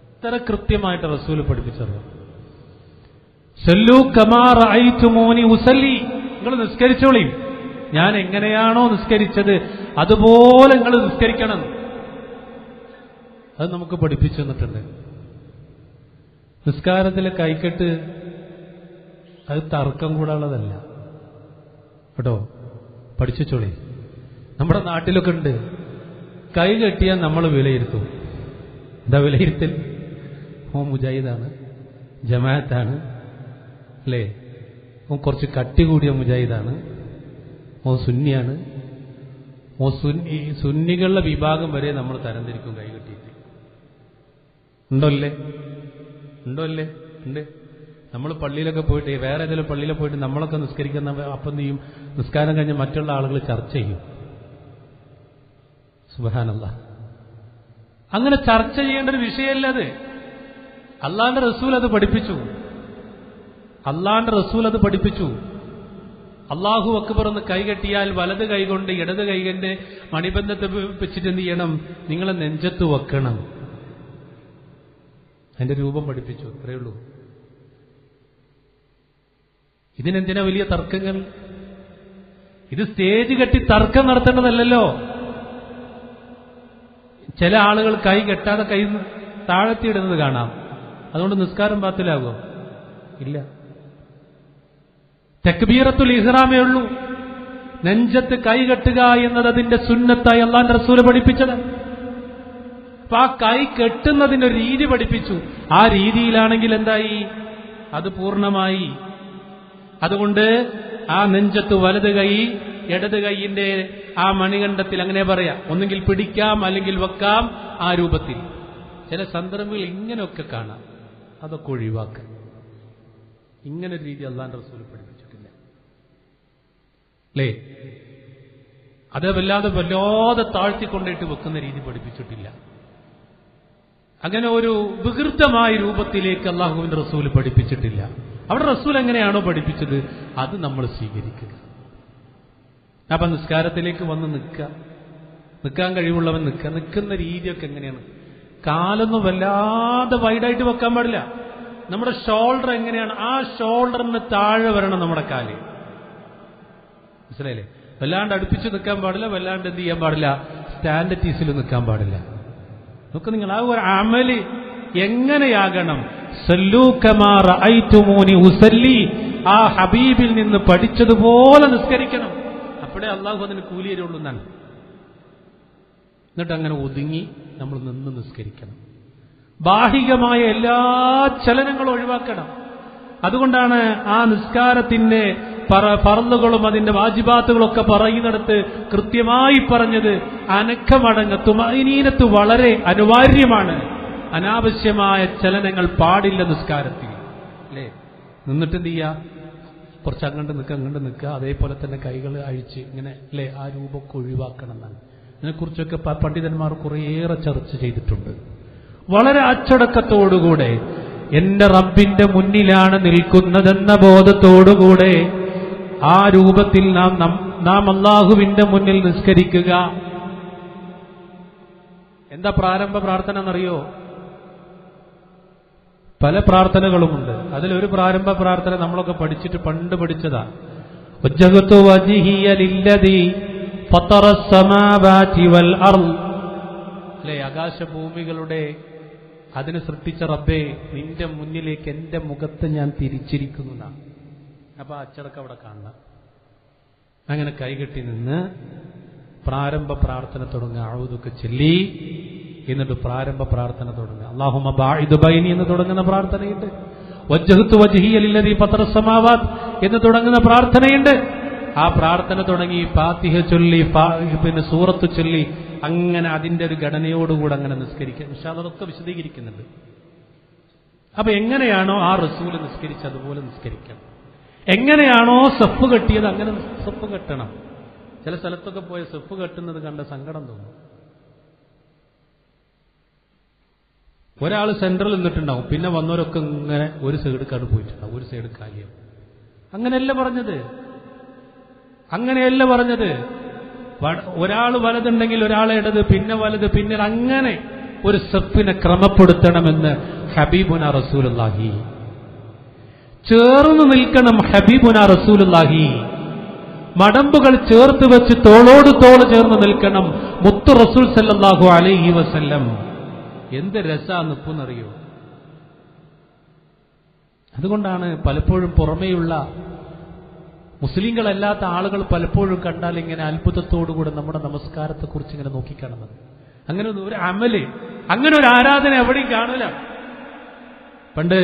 എത്ര കൃത്യമായിട്ട് റസൂൽ പഠിപ്പിച്ചത്. സല്ലൂ കമാ റഅയ്തുമൂനി ഉസല്ലി. നിങ്ങൾ നിസ്കരിച്ചോളി, ഞാൻ എങ്ങനെയാണോ നിസ്കരിച്ചത് അതുപോലെ നിങ്ങൾ നിസ്കരിക്കണം. അത് നമുക്ക് പഠിപ്പിച്ചു തന്നിട്ടുണ്ട്. നിസ്കാരത്തിലെ കൈക്കെട്ട് അത് തർക്കം കൂടാനുള്ളതല്ല കേട്ടോ, പഠിച്ചോളി. നമ്മുടെ നാട്ടിലൊക്കെ ഉണ്ട്, കൈ കെട്ടിയാൽ നമ്മൾ വിലയിരുത്തും. എന്താ വിലയിരുത്തൽ? ഓ മുജാഹിദാണ്, ജമാഅത്താണ്, അല്ലേ? ഓ കുറച്ച് കട്ടി കൂടിയ മുജാഹിദാണ്, ഓ സുന്നിയാണ്. ഓ സുന്നികളുടെ വിഭാഗം വരെ നമ്മൾ തരംതിരിക്കും കൈ കെട്ടിയിട്ട്. ഉണ്ടോ അല്ലേ? ഉണ്ട്. നമ്മൾ പള്ളിയിലൊക്കെ പോയിട്ട് വേറെ ഏതെങ്കിലും പള്ളിയിൽ പോയിട്ട് നമ്മളൊക്കെ നിസ്കരിക്കുന്ന അപ്പം ചെയ്യും, നിസ്കാരം കഴിഞ്ഞ് മറ്റുള്ള ആളുകൾ ചർച്ച ചെയ്യും. സുബ്ഹാനല്ലാഹ്. അങ്ങനെ ചർച്ച ചെയ്യേണ്ട ഒരു വിഷയമല്ല അത്. അള്ളാന്റെ റസൂൽ അത് പഠിപ്പിച്ചു. അള്ളാന്റെ റസൂൽ അത് പഠിപ്പിച്ചു. അല്ലാഹു അക്ബർ എന്ന് കൈകെട്ടിയാൽ വലത് കൈകൊണ്ട് ഇടത് കൈകന്റെ മണിബന്ധത്തെ വെച്ചിട്ട് എന്ത് ചെയ്യണം? നിങ്ങളെ നെഞ്ചത്ത് വെക്കണം. അതിന്റെ രൂപം പഠിപ്പിച്ചു. അത്രയേ ഉള്ളൂ. ഇതിനെന്തിനാ വലിയ തർക്കങ്ങൾ? ഇത് സ്റ്റേജ് കെട്ടി തർക്കം നടത്തേണ്ടതല്ലോ. ചില ആളുകൾ കൈ കെട്ടാതെ കൈ താഴത്തിയിടുന്നത് കാണാം. അതുകൊണ്ട് നിസ്കാരം ബാത്തിലാകുമോ? ഇല്ല. തക്ബീറത്തുൽ ഇഹ്റാമേ ഉള്ളൂ. നെഞ്ചത്ത് കൈ കെട്ടുക എന്നത് അതിന്റെ സുന്നത്തായി അല്ലാഹുവിന്റെ റസൂൽ പഠിപ്പിച്ചത്. അപ്പൊ ആ കൈ കെട്ടുന്നതിന്റെ ഒരു രീതി പഠിപ്പിച്ചു. ആ രീതിയിലാണെങ്കിൽ എന്തായി? അത് പൂർണ്ണമായി. അതുകൊണ്ട് ആ നെഞ്ചത്ത് വലത് കൈ ഇടത് കൈയിന്റെ ആ മണികണ്ഠത്തിൽ അങ്ങനെ പറയാം. ഒന്നുകിൽ പിടിക്കാം അല്ലെങ്കിൽ വെക്കാം. ആ രൂപത്തിൽ ചില സന്ദർഭങ്ങളിൽ ഇങ്ങനെയൊക്കെ കാണാം. അതൊക്കെ ഒഴിവാക്കുക. ഇങ്ങനൊരു രീതി അല്ലാഹുവിന്റെ റസൂൽ പഠിപ്പിച്ചിട്ടില്ല അല്ലേ? അത് വല്ലാതെ താഴ്ത്തിക്കൊണ്ടിട്ട് വെക്കുന്ന രീതി പഠിപ്പിച്ചിട്ടില്ല. അങ്ങനെ ഒരു വികൃതമായ രൂപത്തിലേക്ക് അല്ലാഹുവിന്റെ റസൂൽ പഠിപ്പിച്ചിട്ടില്ല. അവിടെ റസൂൽ എങ്ങനെയാണോ പഠിപ്പിച്ചത് അത് നമ്മൾ സ്വീകരിക്കുക. അപ്പൊ നിസ്കാരത്തിലേക്ക് വന്ന് നിൽക്കാൻ കഴിവുള്ളവൻ നിൽക്കുന്ന രീതിയൊക്കെ എങ്ങനെയാണ്? കാലൊന്നും വല്ലാതെ വൈഡായിട്ട് വെക്കാൻ പാടില്ല. നമ്മുടെ ഷോൾഡർ എങ്ങനെയാണ്? ആ ഷോൾഡറിന് താഴെ വരണം നമ്മുടെ കാല്. മനസ്സിലായില്ലേ? വല്ലാണ്ട് അടുപ്പിച്ച് നിൽക്കാൻ പാടില്ല, വല്ലാണ്ട് എന്ത് ചെയ്യാൻ പാടില്ല, സ്റ്റാൻഡറ്റീസിൽ നിൽക്കാൻ പാടില്ല. നോക്ക് നിങ്ങൾ, ആ ഒരു അമല് എങ്ങനെയാകണം? സല്ലൂ കമാ റഅയ്തുമൂനി ഉസല്ലി, ആ ഹബീബിൽ നിന്ന് പഠിച്ചതുപോലെ നിസ്കരിക്കണം. അപ്പോഴേ അള്ളാഹു അതിന് കൂലി തരുള്ളൂ എന്നാണ്. എന്നിട്ട് അങ്ങനെ ഒതുങ്ങി നമ്മൾ നിന്ന് നിസ്കരിക്കണം. ബാഹികമായ എല്ലാ ചലനങ്ങളും ഒഴിവാക്കണം. അതുകൊണ്ടാണ് ആ നിസ്കാരത്തിന്റെ ഫർളുകളും അതിന്റെ വാജിബാത്തുകളൊക്കെ പറയുന്നിടത്ത് കൃത്യമായി പറഞ്ഞത് അനക്കമടങ്ങ് തുമഈനത്ത് വളരെ അനിവാര്യമാണ്. അനാവശ്യമായ ചലനങ്ങൾ പാടില്ല നിസ്കാരത്തിൽ. അല്ലേ? നിന്നിട്ട് എന്ത് ചെയ്യുക? കുറച്ച് അങ്ങോട്ട് നിൽക്കുക. അതേപോലെ തന്നെ കൈകൾ അഴിച്ച് ഇങ്ങനെ, അല്ലേ? ആ രൂപമൊക്കെ ഒഴിവാക്കണം എന്നാണ്. ഇതിനെക്കുറിച്ചൊക്കെ പണ്ഡിതന്മാർ കുറേയേറെ ചർച്ച ചെയ്തിട്ടുണ്ട്. വളരെ അച്ചടക്കത്തോടുകൂടെ എന്റെ റബ്ബിന്റെ മുന്നിലാണ് നിൽക്കുന്നതെന്ന ബോധത്തോടുകൂടെ ആ രൂപത്തിൽ നാം അല്ലാഹുവിന്റെ മുന്നിൽ നിസ്കരിക്കുക. എന്താ പ്രാരംഭ പ്രാർത്ഥന എന്നറിയോ? പല പ്രാർത്ഥനകളുമുണ്ട്. അതിലൊരു പ്രാരംഭ പ്രാർത്ഥന നമ്മളൊക്കെ പണ്ട് പഠിച്ചതാ. വജ്ജഹ്തു വജ്ഹിയ ലില്ലദീ ഫത്തറസ് സമാവാതി വൽ അർള്. അല്ലേ? ആകാശഭൂമികളുടെ അതിനെ സൃഷ്ടിച്ച റബ്ബേ, നിന്റെ മുന്നിലേക്ക് എന്റെ മുഖത്ത് ഞാൻ തിരിച്ചിരിക്കുന്നു. അപ്പൊ അച്ചടക്കം അവിടെ കാണണം. അങ്ങനെ കൈകെട്ടി നിന്ന് പ്രാരംഭ പ്രാർത്ഥന തുടങ്ങുക. അഊദുക ചൊല്ലി എന്നിട്ട് പ്രാരംഭ പ്രാർത്ഥന തുടങ്ങുക. അല്ലാഹുമ്മ ബാഇദ് ബൈനി എന്ന് തുടങ്ങുന്ന പ്രാർത്ഥനയുണ്ട്. വജ്ജഹ്തു വജ്ഹിയ ലില്ലദീ ഫത്തറസ് സമാവാത് എന്ന് തുടങ്ങുന്ന പ്രാർത്ഥനയുണ്ട്. ആ പ്രാർത്ഥന തുടങ്ങി ഫാത്തിഹ ചൊല്ലി പിന്നെ സൂറത്ത് ചൊല്ലി അങ്ങനെ അതിന്റെ ഒരു ഘടനയോടുകൂടെ അങ്ങനെ നിസ്കരിക്കുക. ഇൻഷാ അല്ലാഹ് അതൊക്കെ വിശദീകരിക്കുന്നുണ്ട്. അപ്പൊ എങ്ങനെയാണോ ആ റസൂൽ നിസ്കരിച്ച് അതുപോലെ നിസ്കരിക്കണം. എങ്ങനെയാണോ സഫ് കെട്ടിയത് അങ്ങനെ സഫ് കെട്ടണം. ചില സ്ഥലത്തൊക്കെ പോയ സഫ് കെട്ടുന്നത് കണ്ട സങ്കടം തോന്നും. ഒരാൾ സെന്ററിൽ നിന്നിട്ടുണ്ടാവും, പിന്നെ വന്നവരൊക്കെ ഇങ്ങനെ ഒരു സൈഡിലേക്കാണ് പോയിട്ടുണ്ടാവും, ഒരു സൈഡ് കാലിയാവും. അങ്ങനെയല്ല പറഞ്ഞത്. ഒരാൾ വലതുണ്ടെങ്കിൽ ഒരാളെ ഇടത്, പിന്നെ വലത്, പിന്നെ അങ്ങനെ ഒരു സഫിനെ ക്രമപ്പെടുത്തണമെന്ന് ഹബീബുനാ റസൂലുള്ളാഹി. ചേർന്ന് നിൽക്കണം ഹബീബുനാ റസൂലുള്ളാഹി. മടമ്പുകൾ ചേർത്ത് വെച്ച് തോളോട് തോള് ചേർന്ന് നിൽക്കണം മുത്തു റസൂൽ സല്ലല്ലാഹു അലൈഹി വസല്ലം. എന്ത് രസാ നിൽക്കുന്നറിയോ? അതുകൊണ്ടാണ് പലപ്പോഴും പുറമേയുള്ള മുസ്ലിങ്ങളല്ലാത്ത ആളുകൾ പലപ്പോഴും കണ്ടാൽ ഇങ്ങനെ അത്ഭുതത്തോടുകൂടെ നമ്മുടെ നമസ്കാരത്തെക്കുറിച്ച് ഇങ്ങനെ നോക്കിക്കാണുന്നത്. അങ്ങനെ ഒരു അമല്, അങ്ങനെ ഒരു ആരാധന എവിടെയും കാണില്ല. പണ്ട്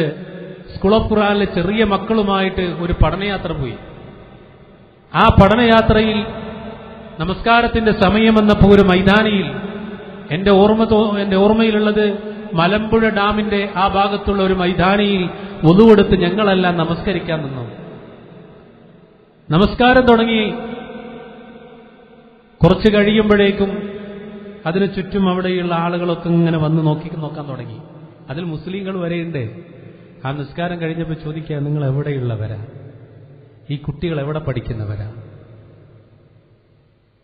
സ്കൂൾ ഓഫ് ഖുർആനിലെ ചെറിയ മക്കളുമായിട്ട് ഒരു പഠനയാത്ര പോയി. ആ പഠനയാത്രയിൽ നമസ്കാരത്തിന്റെ സമയം വന്നപ്പോൾ ഒരു മൈതാനിയിൽ എന്റെ ഓർമ്മയിലുള്ളത് മലമ്പുഴ ഡാമിന്റെ ആ ഭാഗത്തുള്ള ഒരു മൈതാനിയിൽ വുളൂവെടുത്ത് ഞങ്ങളെല്ലാം നമസ്കരിക്കാൻ നിന്നു. നമസ്കാരം തുടങ്ങി. കുറച്ച് കഴിയുമ്പോഴേക്കും അതിനു ചുറ്റും അവിടെയുള്ള ആളുകളൊക്കെ ഇങ്ങനെ വന്ന് നോക്കാൻ തുടങ്ങി. അതിൽ മുസ്ലിങ്ങൾ വരെയുണ്ട്. ആ നിസ്കാരം കഴിഞ്ഞപ്പോൾ ചോദിക്കുക, നിങ്ങൾ എവിടെയുള്ളവരാ? ഈ കുട്ടികൾ എവിടെ പഠിക്കുന്നവരാ?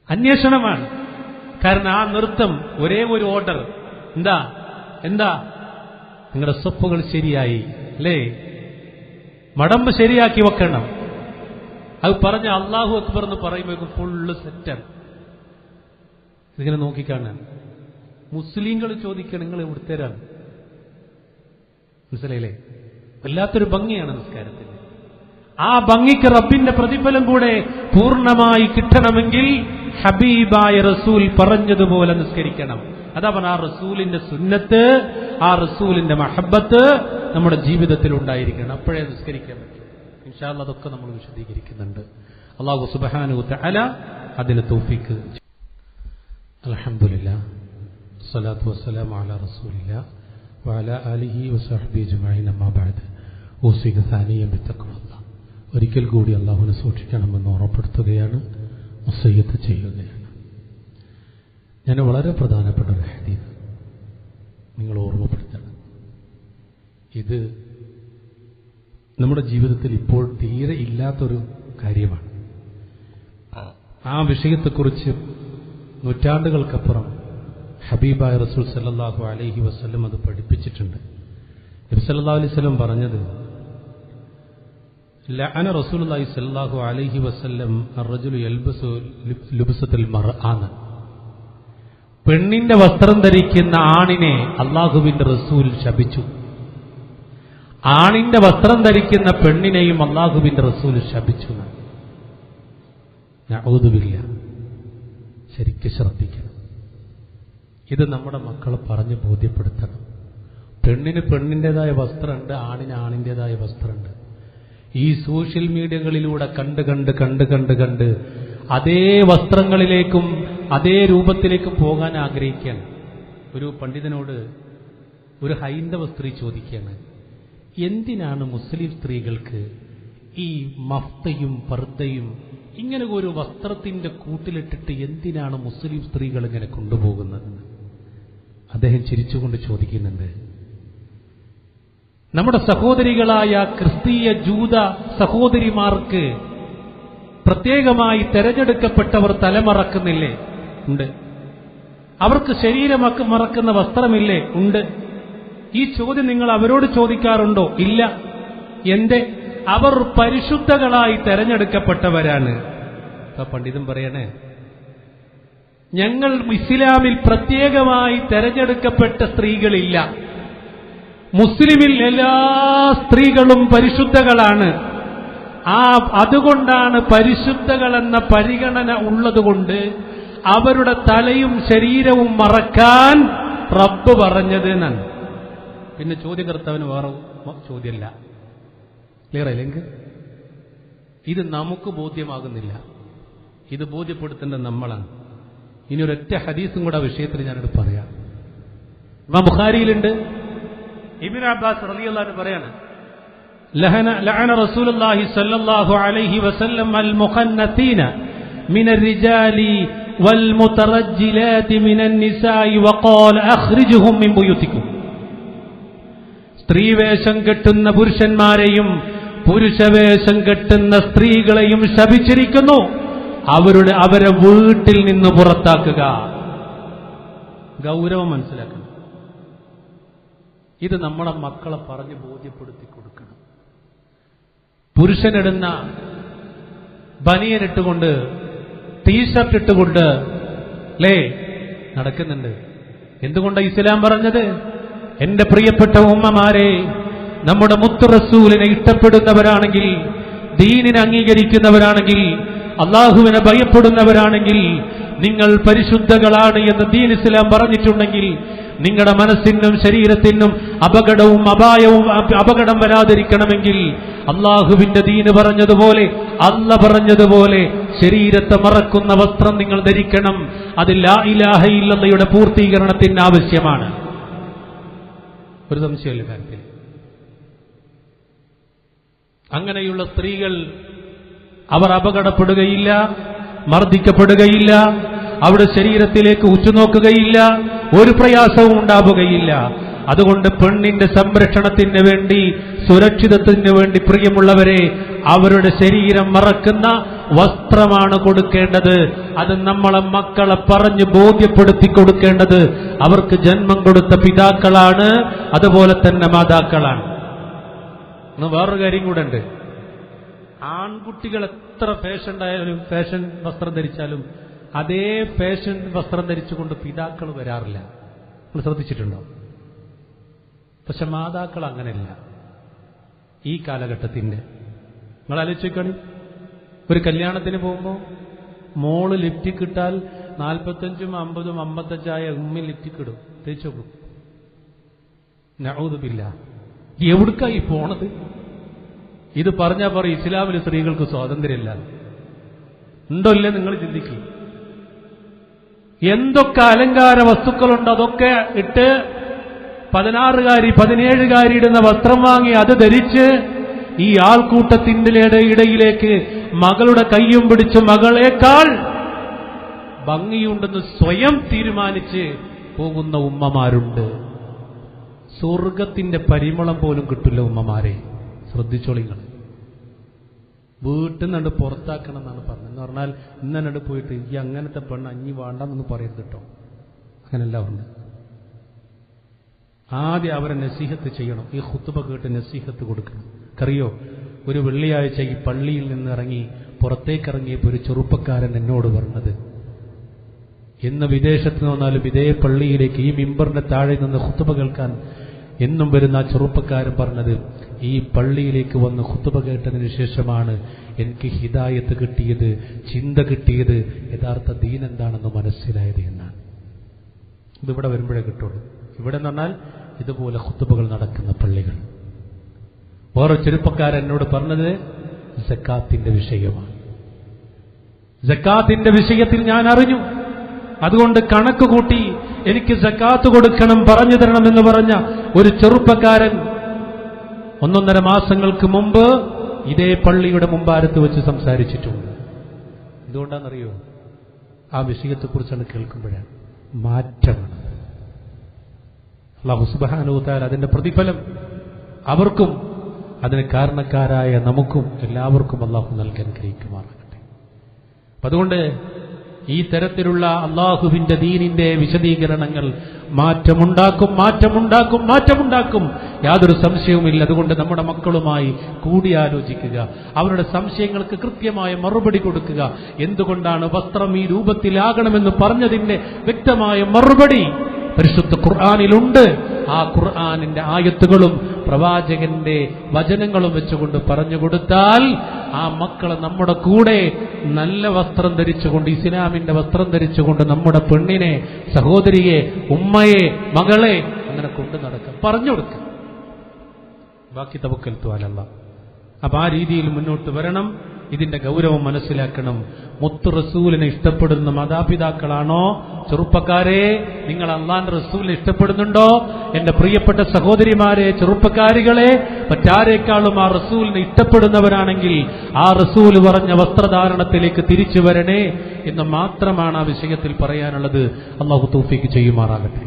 അന്വേഷണമാണ്. കാരണം ആ നൃത്തം ഒരേ ഒരു ഓർഡർ, എന്താ നിങ്ങളുടെ സ്വപ്പുകൾ ശരിയായി അല്ലേ, മടമ്പ് ശരിയാക്കി വെക്കണം. അത് പറഞ്ഞ അല്ലാഹു അക്ബർ എന്ന് പറയുമ്പോഴേക്കും ഫുള്ള് സെറ്റാണ്. ഇതിങ്ങനെ നോക്കിക്കാണാൻ മുസ്ലിങ്ങൾ ചോദിക്കുക, നിങ്ങൾ എവിടുത്തേരാണ്? മനസ്സിലായില്ലേ? വല്ലാത്തൊരു ഭംഗിയാണ് നിസ്കാരത്തിന്. ആ ഭംഗിക്ക് റബ്ബിന്റെ പ്രതിഫലം കൂടെ പൂർണ്ണമായി കിട്ടണമെങ്കിൽ ഹബീബായ റസൂൽ പറഞ്ഞതുപോലെ നിസ്കരിക്കണം. അതാ പറഞ്ഞ ആ റസൂലിന്റെ സുന്നത്ത്, ആ റസൂലിന്റെ മഹബത്ത് നമ്മുടെ ജീവിതത്തിൽ ഉണ്ടായിരിക്കണം. അപ്പോഴേ നിസ്കരിക്കാൻ പറ്റും. ഇൻഷാ അല്ലാഹ് അതൊക്കെ നമ്മൾ വിശദീകരിക്കുന്നുണ്ട്. അല്ലാഹു സുബ്ഹാനഹു വതആല അതിന് തൗഫീഖ്. അൽഹംദുലില്ലാഹ് സ്വലാത്തു വസ്സലാമു അലാ റസൂലില്ലാഹ് വഅലാ ആലിഹി വസഹ്ബിഹി അജ്മഈൻ. അമ്മാ ബഅദ്. ഊസിക സാനിയൻ ബിത്തഖ്വല്ലാഹ്. ഒരിക്കൽ കൂടി അല്ലാഹുവിനെ സൂക്ഷിക്കണമെന്ന് ഓർമ്മപ്പെടുത്തുകയാണ്, വസിയ്യത്ത് ചെയ്യുകയാണ്. ഞാൻ വളരെ പ്രധാനപ്പെട്ട ഒരു ഹദീസ് നിങ്ങൾ ഓർമ്മപ്പെടുത്തണം. ഇത് നമ്മുടെ ജീവിതത്തിൽ ഇപ്പോൾ തീരെ ഇല്ലാത്തൊരു കാര്യമാണ്. ആ വിഷയത്തെക്കുറിച്ച് നൂറ്റാണ്ടുകൾക്കപ്പുറം ഹബീബായ റസൂൽ സല്ലല്ലാഹു അലൈഹി വസല്ലം അത് പഠിപ്പിച്ചിട്ടുണ്ട്. നബി സല്ലല്ലാഹു അലൈഹി വസല്ലം പറഞ്ഞത്, ലഅന റസൂലുള്ളാഹി സല്ലല്ലാഹു അലൈഹി വസല്ലം അർറജുലു യൽബസു ലുബ്സത്തുൽ മർആന. പെണ്ണിന്റെ വസ്ത്രം ധരിക്കുന്ന ആണിനെ അല്ലാഹുവിന്റെ റസൂൽ ശപിച്ചു. ആണിന്റെ വസ്ത്രം ധരിക്കുന്ന പെണ്ണിനെയും അല്ലാഹുവിന്റെ റസൂൽ ശപിച്ചു. നഊദു ബില്ലാഹ്. ശരിക്കും ശ്രദ്ധിക്കണം. ഇത് നമ്മുടെ മക്കളെ പറഞ്ഞ് ബോധ്യപ്പെടുത്തണം. പെണ്ണിന് പെണ്ണിൻ്റെതായ വസ്ത്രമുണ്ട്, ആണിന് ആണിൻ്റെതായ വസ്ത്രമുണ്ട്. ഈ സോഷ്യൽ മീഡിയകളിലൂടെ കണ്ട് അതേ വസ്ത്രങ്ങളിലേക്കും അതേ രൂപത്തിലേക്കും പോകാൻ ആഗ്രഹിക്കുകയാണ്. ഒരു പണ്ഡിതനോട് ഒരു ഹൈന്ദവ സ്ത്രീ ചോദിക്കുകയാണ്, എന്തിനാണ് മുസ്ലിം സ്ത്രീകൾക്ക് ഈ മഫ്തയും പർദ്ദയും ഇങ്ങനെ ഒരു വസ്ത്രത്തിന്റെ കൂട്ടിലിട്ടിട്ട് എന്തിനാണ് മുസ്ലിം സ്ത്രീകൾ ഇങ്ങനെ കൊണ്ടുപോകുന്നത്? അദ്ദേഹം ചിരിച്ചുകൊണ്ട് ചോദിക്കുന്നുണ്ട്, നമ്മുടെ സഹോദരികളായ ക്രിസ്തീയ ജൂത സഹോദരിമാർക്ക് പ്രത്യേകമായി തെരഞ്ഞെടുക്കപ്പെട്ടവർ തലമറക്കുന്നില്ലേ? ഉണ്ട്. അവർക്ക് ശരീരമൊക്കെ മറക്കുന്ന വസ്ത്രമില്ലേ? ഉണ്ട്. ഈ ചോദ്യം നിങ്ങൾ അവരോട് ചോദിക്കാറുണ്ടോ? ഇല്ല. എന്റെ അവർ പരിശുദ്ധകളായി തെരഞ്ഞെടുക്കപ്പെട്ടവരാണ്. പണ്ഡിതൻ പറയണേ, ഞങ്ങൾ ഇസ്ലാമിൽ പ്രത്യേകമായി തെരഞ്ഞെടുക്കപ്പെട്ട സ്ത്രീകളില്ല. മുസ്ലിമിൽ എല്ലാ സ്ത്രീകളും പരിശുദ്ധകളാണ്. അതുകൊണ്ടാണ് പരിശുദ്ധകളെന്ന പരിഗണന ഉള്ളതുകൊണ്ട് അവരുടെ തലയും ശരീരവും മറക്കാൻ റബ്ബ് പറഞ്ഞത് എന്നാണ്. പിന്നെ ചോദ്യകർത്താവിന് വേറെ ചോദ്യമല്ല. ക്ലിയർ ആയില്ലെങ്കിൽ ഇത് നമുക്ക് ബോധ്യമാകുന്നില്ല. ഇത് ബോധ്യപ്പെടുത്തേണ്ടത് നമ്മളാണ്. ഇനി ഒരൊറ്റ ഹദീസും കൂടെ വിഷയത്തിൽ ഞാനിത് പറയാം. ബുഖാരിയിലുണ്ട്. ഇബ്നു അബ്ബാസ് റളിയല്ലാഹു അൻഹു പറയാണ്, ലഅന റസൂലുള്ളാഹി സ്വല്ലല്ലാഹു അലൈഹി വസല്ലം അൽ മുഖന്നതീന മിനർ റിജാലി വൽ മുതറജ്ജിലാതി മിനൻ നിസാഇ വഖാല അഖ്രിജുഹും മിൻ ബുയൂതികും. സ്ത്രീവേഷം കെട്ടുന്ന പുരുഷന്മാരെയും പുരുഷവേഷം കെട്ടുന്ന സ്ത്രീകളെയും ശപിച്ചിരിക്കുന്നു. അവരെ വീട്ടിൽ നിന്ന് പുറത്താക്കുക. ഗൗരവം മനസ്സിലാക്കണം. ഇത് നമ്മുടെ മക്കളെ പറഞ്ഞ് ബോധ്യപ്പെടുത്തി കൊടുക്കണം. പുരുഷനിടുന്ന ബനിയനിട്ടുകൊണ്ട് ടീഷർട്ട് ഇട്ടുകൊണ്ട് നടക്കുന്നുണ്ട്. എന്തുകൊണ്ടാണ് ഇസ്ലാം പറഞ്ഞത്? എന്റെ പ്രിയപ്പെട്ട ഉമ്മമാരെ, നമ്മുടെ മുത്ത് റസൂലിനെ ഇഷ്ടപ്പെടുന്നവരാണെങ്കിൽ, ദീനിനെ അംഗീകരിക്കുന്നവരാണെങ്കിൽ, അള്ളാഹുവിനെ ഭയപ്പെടുന്നവരാണെങ്കിൽ, നിങ്ങൾ പരിശുദ്ധകളാണ് എന്ന് ദീൻ ഇസ്ലാം പറഞ്ഞിട്ടുണ്ടെങ്കിൽ നിങ്ങളുടെ മനസ്സിനും ശരീരത്തിനും അപകടവും അപകടം വരാതിരിക്കണമെങ്കിൽ അള്ളാഹുവിന്റെ ദീന് പറഞ്ഞതുപോലെ, അല്ല പറഞ്ഞതുപോലെ ശരീരത്തെ മറക്കുന്ന വസ്ത്രം നിങ്ങൾ ധരിക്കണം. അത് ലാ ഇലാഹ ഇല്ലല്ലാഹയുടെ പൂർത്തീകരണത്തിന് ആവശ്യമാണ്. ഒരു സംശയമില്ല കാര്യത്തിൽ. അങ്ങനെയുള്ള സ്ത്രീകൾ അവർ അപകടപ്പെടുകയില്ല, മർദ്ദിക്കപ്പെടുകയില്ല, അവരുടെ ശരീരത്തിലേക്ക് ഉറ്റുനോക്കുകയില്ല, ഒരു പ്രയാസവും ഉണ്ടാവുകയില്ല. അതുകൊണ്ട് പെണ്ണിന്റെ സംരക്ഷണത്തിന് വേണ്ടി, സുരക്ഷിതത്വത്തിന് വേണ്ടി പ്രിയമുള്ളവരെ, അവരുടെ ശരീരം മറക്കുന്ന വസ്ത്രമാണ് കൊടുക്കേണ്ടത്. അത് നമ്മളെ മക്കളെ പറഞ്ഞ് ബോധ്യപ്പെടുത്തി കൊടുക്കേണ്ടത് അവർക്ക് ജന്മം കൊടുത്ത പിതാക്കളാണ്, അതുപോലെ തന്നെ മാതാക്കളാണ്. വേറൊരു കാര്യം കൂടെ ഉണ്ട്. ആൺകുട്ടികൾ എത്ര ഫാഷൻ ഉണ്ടായാലും, ഫാഷൻ വസ്ത്രം ധരിച്ചാലും അതേ ഫാഷൻ വസ്ത്രം ധരിച്ചുകൊണ്ട് പിതാക്കൾ വരാറില്ല. നിങ്ങൾ ശ്രദ്ധിച്ചിട്ടുണ്ടോ? പക്ഷെ മാതാക്കൾ അങ്ങനെയല്ല. ഈ കാലഘട്ടത്തിന്റെ നിങ്ങൾ ആലോചിക്കണം. ഒരു കല്യാണത്തിന് പോകുമ്പോൾ മോള് ലിപ്റ്റിക് ഇട്ടാൽ 45, 50, 55 ഉമ്മി ലിപ്റ്റിക് ഇടും, തേച്ചു നോക്കും. നഊദു ബില്ലാഹ്. എവിടുക്കായി പോണത്? ഇത് പറഞ്ഞാൽ പറയും ഇസ്ലാമിൽ സ്ത്രീകൾക്ക് സ്വാതന്ത്ര്യമില്ല. ഉണ്ടോ ഇല്ലേ നിങ്ങൾ ചിന്തിക്കും. എന്തൊക്കെ അലങ്കാര വസ്തുക്കളുണ്ട് അതൊക്കെ ഇട്ട് 16-കാരി 17-കാരി ഇടുന്ന വസ്ത്രം വാങ്ങി അത് ധരിച്ച് ഈ ആൾക്കൂട്ടത്തിന്റെ ഇടയിലേക്ക് മകളുടെ കയ്യും പിടിച്ച് മകളേക്കാൾ ഭംഗിയുണ്ടെന്ന് സ്വയം തീരുമാനിച്ച് പോകുന്ന ഉമ്മമാരുണ്ട്. സ്വർഗത്തിന്റെ പരിമളം പോലും കിട്ടില്ല ഉമ്മമാരെ. ശ്രദ്ധിച്ചോളിങ്ങൾ. വീട്ടിൽ നിന്നുണ്ട് പുറത്താക്കണം എന്നാണ് പറഞ്ഞത്. എന്ന് പറഞ്ഞാൽ ഇന്നണ്ട് പോയിട്ട് ഈ അങ്ങനത്തെ പെണ്ണ് അഞ്ഞി വേണ്ടെന്നൊന്നും പറയരുത് കേട്ടോ. അങ്ങനെല്ലാം ഉണ്ട്. ആദ്യം അവരെ നസീഹത്ത് ചെയ്യണം. ഈ ഖുത്ബ കേട്ട് നസീഹത്ത് കൊടുക്കണം. അറിയോ, ഒരു വെള്ളിയാഴ്ച ഈ പള്ളിയിൽ നിന്ന് ഇറങ്ങി പുറത്തേക്കിറങ്ങിയപ്പോൾ ഒരു ചെറുപ്പക്കാരൻ എന്നോട് പറഞ്ഞത്, എന്ന് വിദേശത്ത് വന്നാലും ഇതേ പള്ളിയിലേക്ക് ഈ മിമ്പറിന്റെ താഴെ നിന്ന് ഖുത്ബ കേൾക്കാൻ എന്നും വരുന്ന ആ ചെറുപ്പക്കാരൻ പറഞ്ഞത്, ഈ പള്ളിയിലേക്ക് വന്ന് ഖുത്ബ കേട്ടതിന് ശേഷമാണ് എനിക്ക് ഹിദായത്ത് കിട്ടിയത്, ചിന്ത കിട്ടിയത്, യഥാർത്ഥ ദീൻ എന്താണെന്ന് മനസ്സിലായത് എന്നാണ്. ഇതിവിടെ വരുമ്പോഴേ കിട്ടുള്ളൂ. ഇവിടെ എന്ന് പറഞ്ഞാൽ ഇതുപോലെ ഖുത്ബകൾ നടക്കുന്ന പള്ളികൾ. വേറെ ചെറുപ്പക്കാരൻ എന്നോട് പറഞ്ഞത് സക്കാത്തിന്റെ വിഷയമാണ്. സക്കാത്തിന്റെ വിഷയത്തിൽ ഞാൻ അറിഞ്ഞു, അതുകൊണ്ട് കണക്ക് കൂട്ടി എനിക്ക് സക്കാത്ത് കൊടുക്കണം, പറഞ്ഞു തരണമെന്ന് പറഞ്ഞ ഒരു ചെറുപ്പക്കാരൻ 1.5 മാസങ്ങൾക്ക് മുമ്പ് ഇതേ പള്ളിയുടെ മുമ്പാരത്ത് വെച്ച് സംസാരിച്ചിട്ടുണ്ട്. എന്തുകൊണ്ടാണെന്നറിയോ? ആ വിഷയത്തെക്കുറിച്ചാണ് കേൾക്കുമ്പോഴാണ് മാറ്റമാണ്. അല്ലാഹു സുബ്ഹാനഹു വ തആല അതിന്റെ പ്രതിഫലം അവർക്കും അതിന് കാരണക്കാരായ നമുക്കും എല്ലാവർക്കും അല്ലാഹു നൽകാൻ ഗ്രഹിക്കുമാറാകട്ടെ. അതുകൊണ്ട് ഈ തരത്തിലുള്ള അള്ളാഹുവിന്റെ ദീനിന്റെ വിശദീകരണങ്ങൾ മാറ്റമുണ്ടാക്കും. യാതൊരു സംശയവുമില്ല. അതുകൊണ്ട് നമ്മുടെ മക്കളുമായി കൂടിയാലോചിക്കുക, അവരുടെ സംശയങ്ങൾക്ക് കൃത്യമായ മറുപടി കൊടുക്കുക. എന്തുകൊണ്ടാണ് വസ്ത്രം ഈ രൂപത്തിലാകണമെന്ന് പറഞ്ഞതിന്റെ വ്യക്തമായ മറുപടി പരിശുദ്ധ ഖുർആനിലുണ്ട്. ആ ഖുർആനിന്റെ ആയത്തുകളും പ്രവാചകന്റെ വചനങ്ങളും വെച്ചുകൊണ്ട് പറഞ്ഞു കൊടുത്താൽ ആ മക്കളെ നമ്മുടെ കൂടെ നല്ല വസ്ത്രം ധരിച്ചുകൊണ്ട്, ഇസ്ലാമിന്റെ വസ്ത്രം ധരിച്ചുകൊണ്ട് നമ്മുടെ പെണ്ണിനെ, സഹോദരിയെ, ഉമ്മയെ, മകളെ അങ്ങനെ കൊണ്ടു നടക്കാം, പറഞ്ഞു കൊടുക്കാം. ബാക്കി തവക്കൽതു അലല്ലാഹ്. അപ്പൊ ആ രീതിയിൽ മുന്നോട്ട് വരണം. ഇതിന്റെ ഗൗരവം മനസ്സിലാക്കണം. മുത്തു റസൂലിനെ ഇഷ്ടപ്പെടുന്ന മാതാപിതാക്കളാണോ ചെറുപ്പക്കാരെ? നിങ്ങൾ അല്ലാഹുവിന്റെ റസൂലിനെ ഇഷ്ടപ്പെടുന്നുണ്ടോ? എന്റെ പ്രിയപ്പെട്ട സഹോദരിമാരെ, ചെറുപ്പക്കാരികളെ, മറ്റാരേക്കാളും ആ റസൂലിനെ ഇഷ്ടപ്പെടുന്നവരാണെങ്കിൽ ആ റസൂൽ പറഞ്ഞ വസ്ത്രധാരണത്തിലേക്ക് തിരിച്ചു വരണേ എന്ന് മാത്രമാണ് ആ വിഷയത്തിൽ പറയാനുള്ളത്. അല്ലാഹു തൗഫീഖ് ചെയ്യുമാറാകട്ടെ.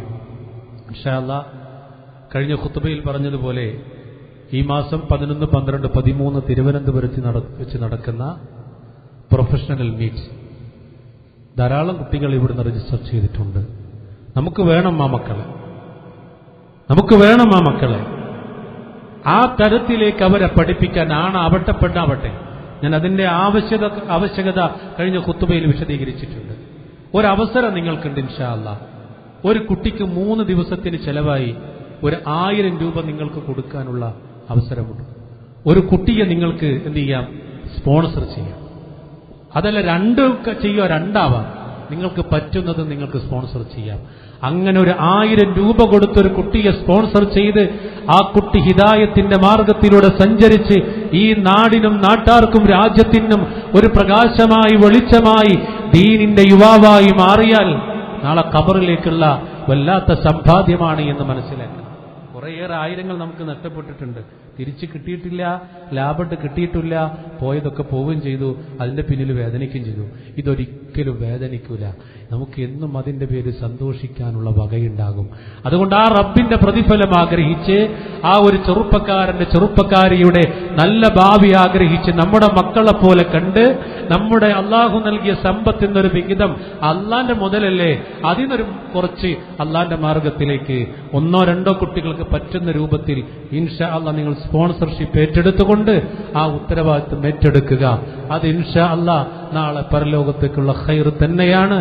ഇൻഷാ അല്ലാഹ് കഴിഞ്ഞ ഖുത്ബയിൽ പറഞ്ഞതുപോലെ ഈ മാസം 11, 12, 13 തിരുവനന്തപുരത്ത് വെച്ച് നടക്കുന്ന പ്രൊഫഷണൽ മീറ്റ് ധാരാളം കുട്ടികൾ ഇവിടുന്ന് രജിസ്റ്റർ ചെയ്തിട്ടുണ്ട്. നമുക്ക് വേണം ആ മക്കളെ. ആ തരത്തിലേക്ക് അവരെ പഠിപ്പിക്കാൻ ആവട്ടെ പെണ്ണാവട്ടെ. ഞാൻ അതിന്റെ ആവശ്യകത കഴിഞ്ഞ ഖുത്ബയിൽ വിശദീകരിച്ചിട്ടുണ്ട്. ഒരവസരം നിങ്ങൾക്കുണ്ട് ഇൻഷാ അല്ലാഹ്. ഒരു കുട്ടിക്ക് 3 ദിവസത്തിന് ചെലവായി 1000 രൂപ നിങ്ങൾക്ക് കൊടുക്കാനുള്ള അവസരമുണ്ട്. ഒരു കുട്ടിയെ നിങ്ങൾക്ക് എന്ത് ചെയ്യാം? സ്പോൺസർ ചെയ്യാം. അതല്ല 2 ചെയ്യോ, 2 ആവാം. നിങ്ങൾക്ക് പറ്റുന്നത് നിങ്ങൾക്ക് സ്പോൺസർ ചെയ്യാം. അങ്ങനെ ഒരു 1000 രൂപ കൊടുത്തൊരു കുട്ടിയെ സ്പോൺസർ ചെയ്ത് ആ കുട്ടി ഹിദായത്തിന്റെ മാർഗത്തിലൂടെ സഞ്ചരിച്ച് ഈ നാടിനും നാട്ടാർക്കും രാജ്യത്തിനും ഒരു പ്രകാശമായി, വെളിച്ചമായി, ദീനിന്റെ യുവാവായി മാറിയാൽ നാളെ ഖബറിലേക്കുള്ള വല്ലാത്ത സമ്പാദ്യമാണ് എന്ന് മനസ്സിലാക്കണം. കുറേയേറെ ആയിരങ്ങൾ നമുക്ക് നഷ്ടപ്പെട്ടിട്ടുണ്ട്. തിരിച്ച് കിട്ടിയിട്ടില്ല, ലാഭട്ട് കിട്ടിയിട്ടില്ല, പോയതൊക്കെ പോവുകയും ചെയ്തു, അതിന്റെ പിന്നിൽ വേദനിക്കുകയും ചെയ്തു. ഇതൊരിക്കലും വേദനിക്കൂല. നമുക്ക് എന്നും അതിന്റെ പേര് സന്തോഷിക്കാനുള്ള വകയുണ്ടാകും. അതുകൊണ്ട് ആ റബ്ബിന്റെ പ്രതിഫലം ആഗ്രഹിച്ച്, ആ ഒരു ചെറുപ്പക്കാരിയുടെ നല്ല ഭാവി ആഗ്രഹിച്ച്, നമ്മുടെ മക്കളെ പോലെ കണ്ട്, നമ്മുടെ അള്ളാഹു നൽകിയ സമ്പത്തിനൊരു വിഹിതം അള്ളാന്റെ മുതലല്ലേ, അതിനൊരു കുറച്ച് അള്ളാന്റെ മാർഗത്തിലേക്ക് 1-2 കുട്ടികൾക്ക് പറ്റുന്ന രൂപത്തിൽ ഇൻഷാ അള്ളാഹ് നിങ്ങൾ സ്പോൺസർഷിപ്പ് ഏറ്റെടുത്തുകൊണ്ട് ആ ഉത്തരവാദിത്വം ഏറ്റെടുക്കുക. അത് ഇൻഷാ അള്ളാഹ് നാളെ പരലോകത്തേക്കുള്ള ഖൈർ തന്നെയാണ്,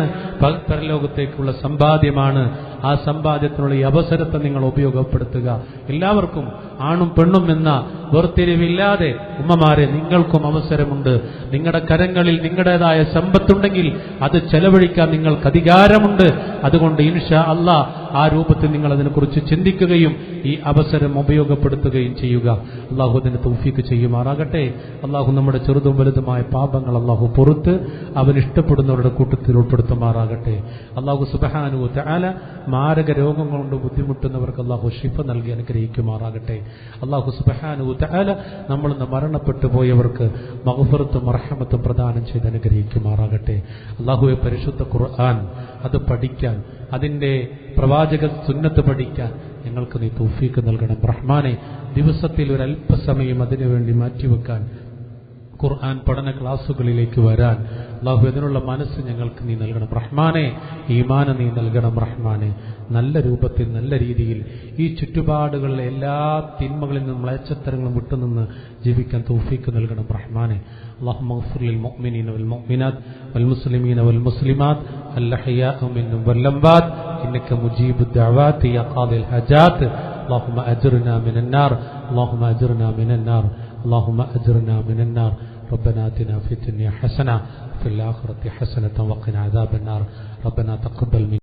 പരലോകത്തേക്കുള്ള സമ്പാദ്യമാണ്. ആ സമ്പാദ്യത്തിനുള്ള ഈ അവസരത്തെ നിങ്ങൾ ഉപയോഗപ്പെടുത്തുക. എല്ലാവർക്കും ആണും പെണ്ണും എന്ന വേർതിരിവില്ലാതെ ഉമ്മമാരെ നിങ്ങൾക്കും അവസരമുണ്ട്. നിങ്ങളുടെ കരങ്ങളിൽ നിങ്ങളുടേതായ സമ്പത്തുണ്ടെങ്കിൽ അത് ചെലവഴിക്കാൻ നിങ്ങൾക്ക് അധികാരമുണ്ട്. അതുകൊണ്ട് ഇൻഷാ അള്ളാഹ് ആ രൂപത്തിൽ നിങ്ങൾ അതിനെക്കുറിച്ച് ചിന്തിക്കുകയും ഈ അവസരം ഉപയോഗപ്പെടുത്തുകയും ചെയ്യുക. അള്ളാഹു അതിന് തൗഫീക്ക് ചെയ്യുമാറാകട്ടെ. അള്ളാഹു നമ്മുടെ ചെറുതും വലുതുമായ പാപങ്ങൾ അള്ളാഹു പുറത്ത് അവൻ ഇഷ്ടപ്പെടുന്നവരുടെ കൂട്ടത്തിൽ ഉൾപ്പെടുത്തുമാറാകട്ടെ. അള്ളാഹു സുബ്ഹാനഹു വ തആല മാരക രോഗങ്ങൾ കൊണ്ട് ബുദ്ധിമുട്ടുന്നവർക്ക് അള്ളാഹു ശിഫ നൽകി അനുഗ്രഹിക്കുമാറാകട്ടെ. അള്ളാഹു സുബ്ഹാനഹു വ തആല നമ്മളിന്ന് മരണപ്പെട്ടു പോയവർക്ക് മഗ്ഫിറത്തും റഹ്മത്തും പ്രദാനം ചെയ്ത് അനുഗ്രഹിക്കുമാറാകട്ടെ. അള്ളാഹുവെ, പരിശുദ്ധ ഖുർആൻ അത് പഠിക്കാൻ, അതിന്റെ പ്രവാചക സുന്നത്ത് പഠിക്കാൻ ഞങ്ങൾക്ക് നീ തൗഫീക്ക് നൽകണം റഹ്മാനെ. ദിവസത്തിൽ ഒരല്പസമയം അതിനുവേണ്ടി മാറ്റിവെക്കാൻ, ഖുർആൻ പഠന ക്ലാസുകളിലേക്ക് വരാൻ അല്ലാഹു അതിനുള്ള മനസ്സ് ഞങ്ങൾക്ക് നീ നൽകണം റഹ്മാനെ. ഈമാൻ നീ നൽകണം റഹ്മാനെ. നല്ല രൂപത്തിൽ നല്ല രീതിയിൽ ഈ ചുറ്റുപാടുകളിലെ എല്ലാ തിന്മകളിൽ നിന്നും മ്ലേച്ഛത്തരങ്ങളും വിട്ടുനിന്ന് ജീവിക്കാൻ തൗഫീക്ക് നൽകണം റഹ്മാനെ. اللهم اغفر للمؤمنين والمؤمنات والمسلمين والمسلمات الأحياء منهم والأموات إنك مجيب الدعوات يا قاضي الحاجات. اللهم أجرنا من النار، اللهم أجرنا من النار، اللهم أجرنا من النار. ربنا آتنا في الدنيا حسنة وفي الآخرة حسنة وقنا عذاب النار. ربنا تقبل منا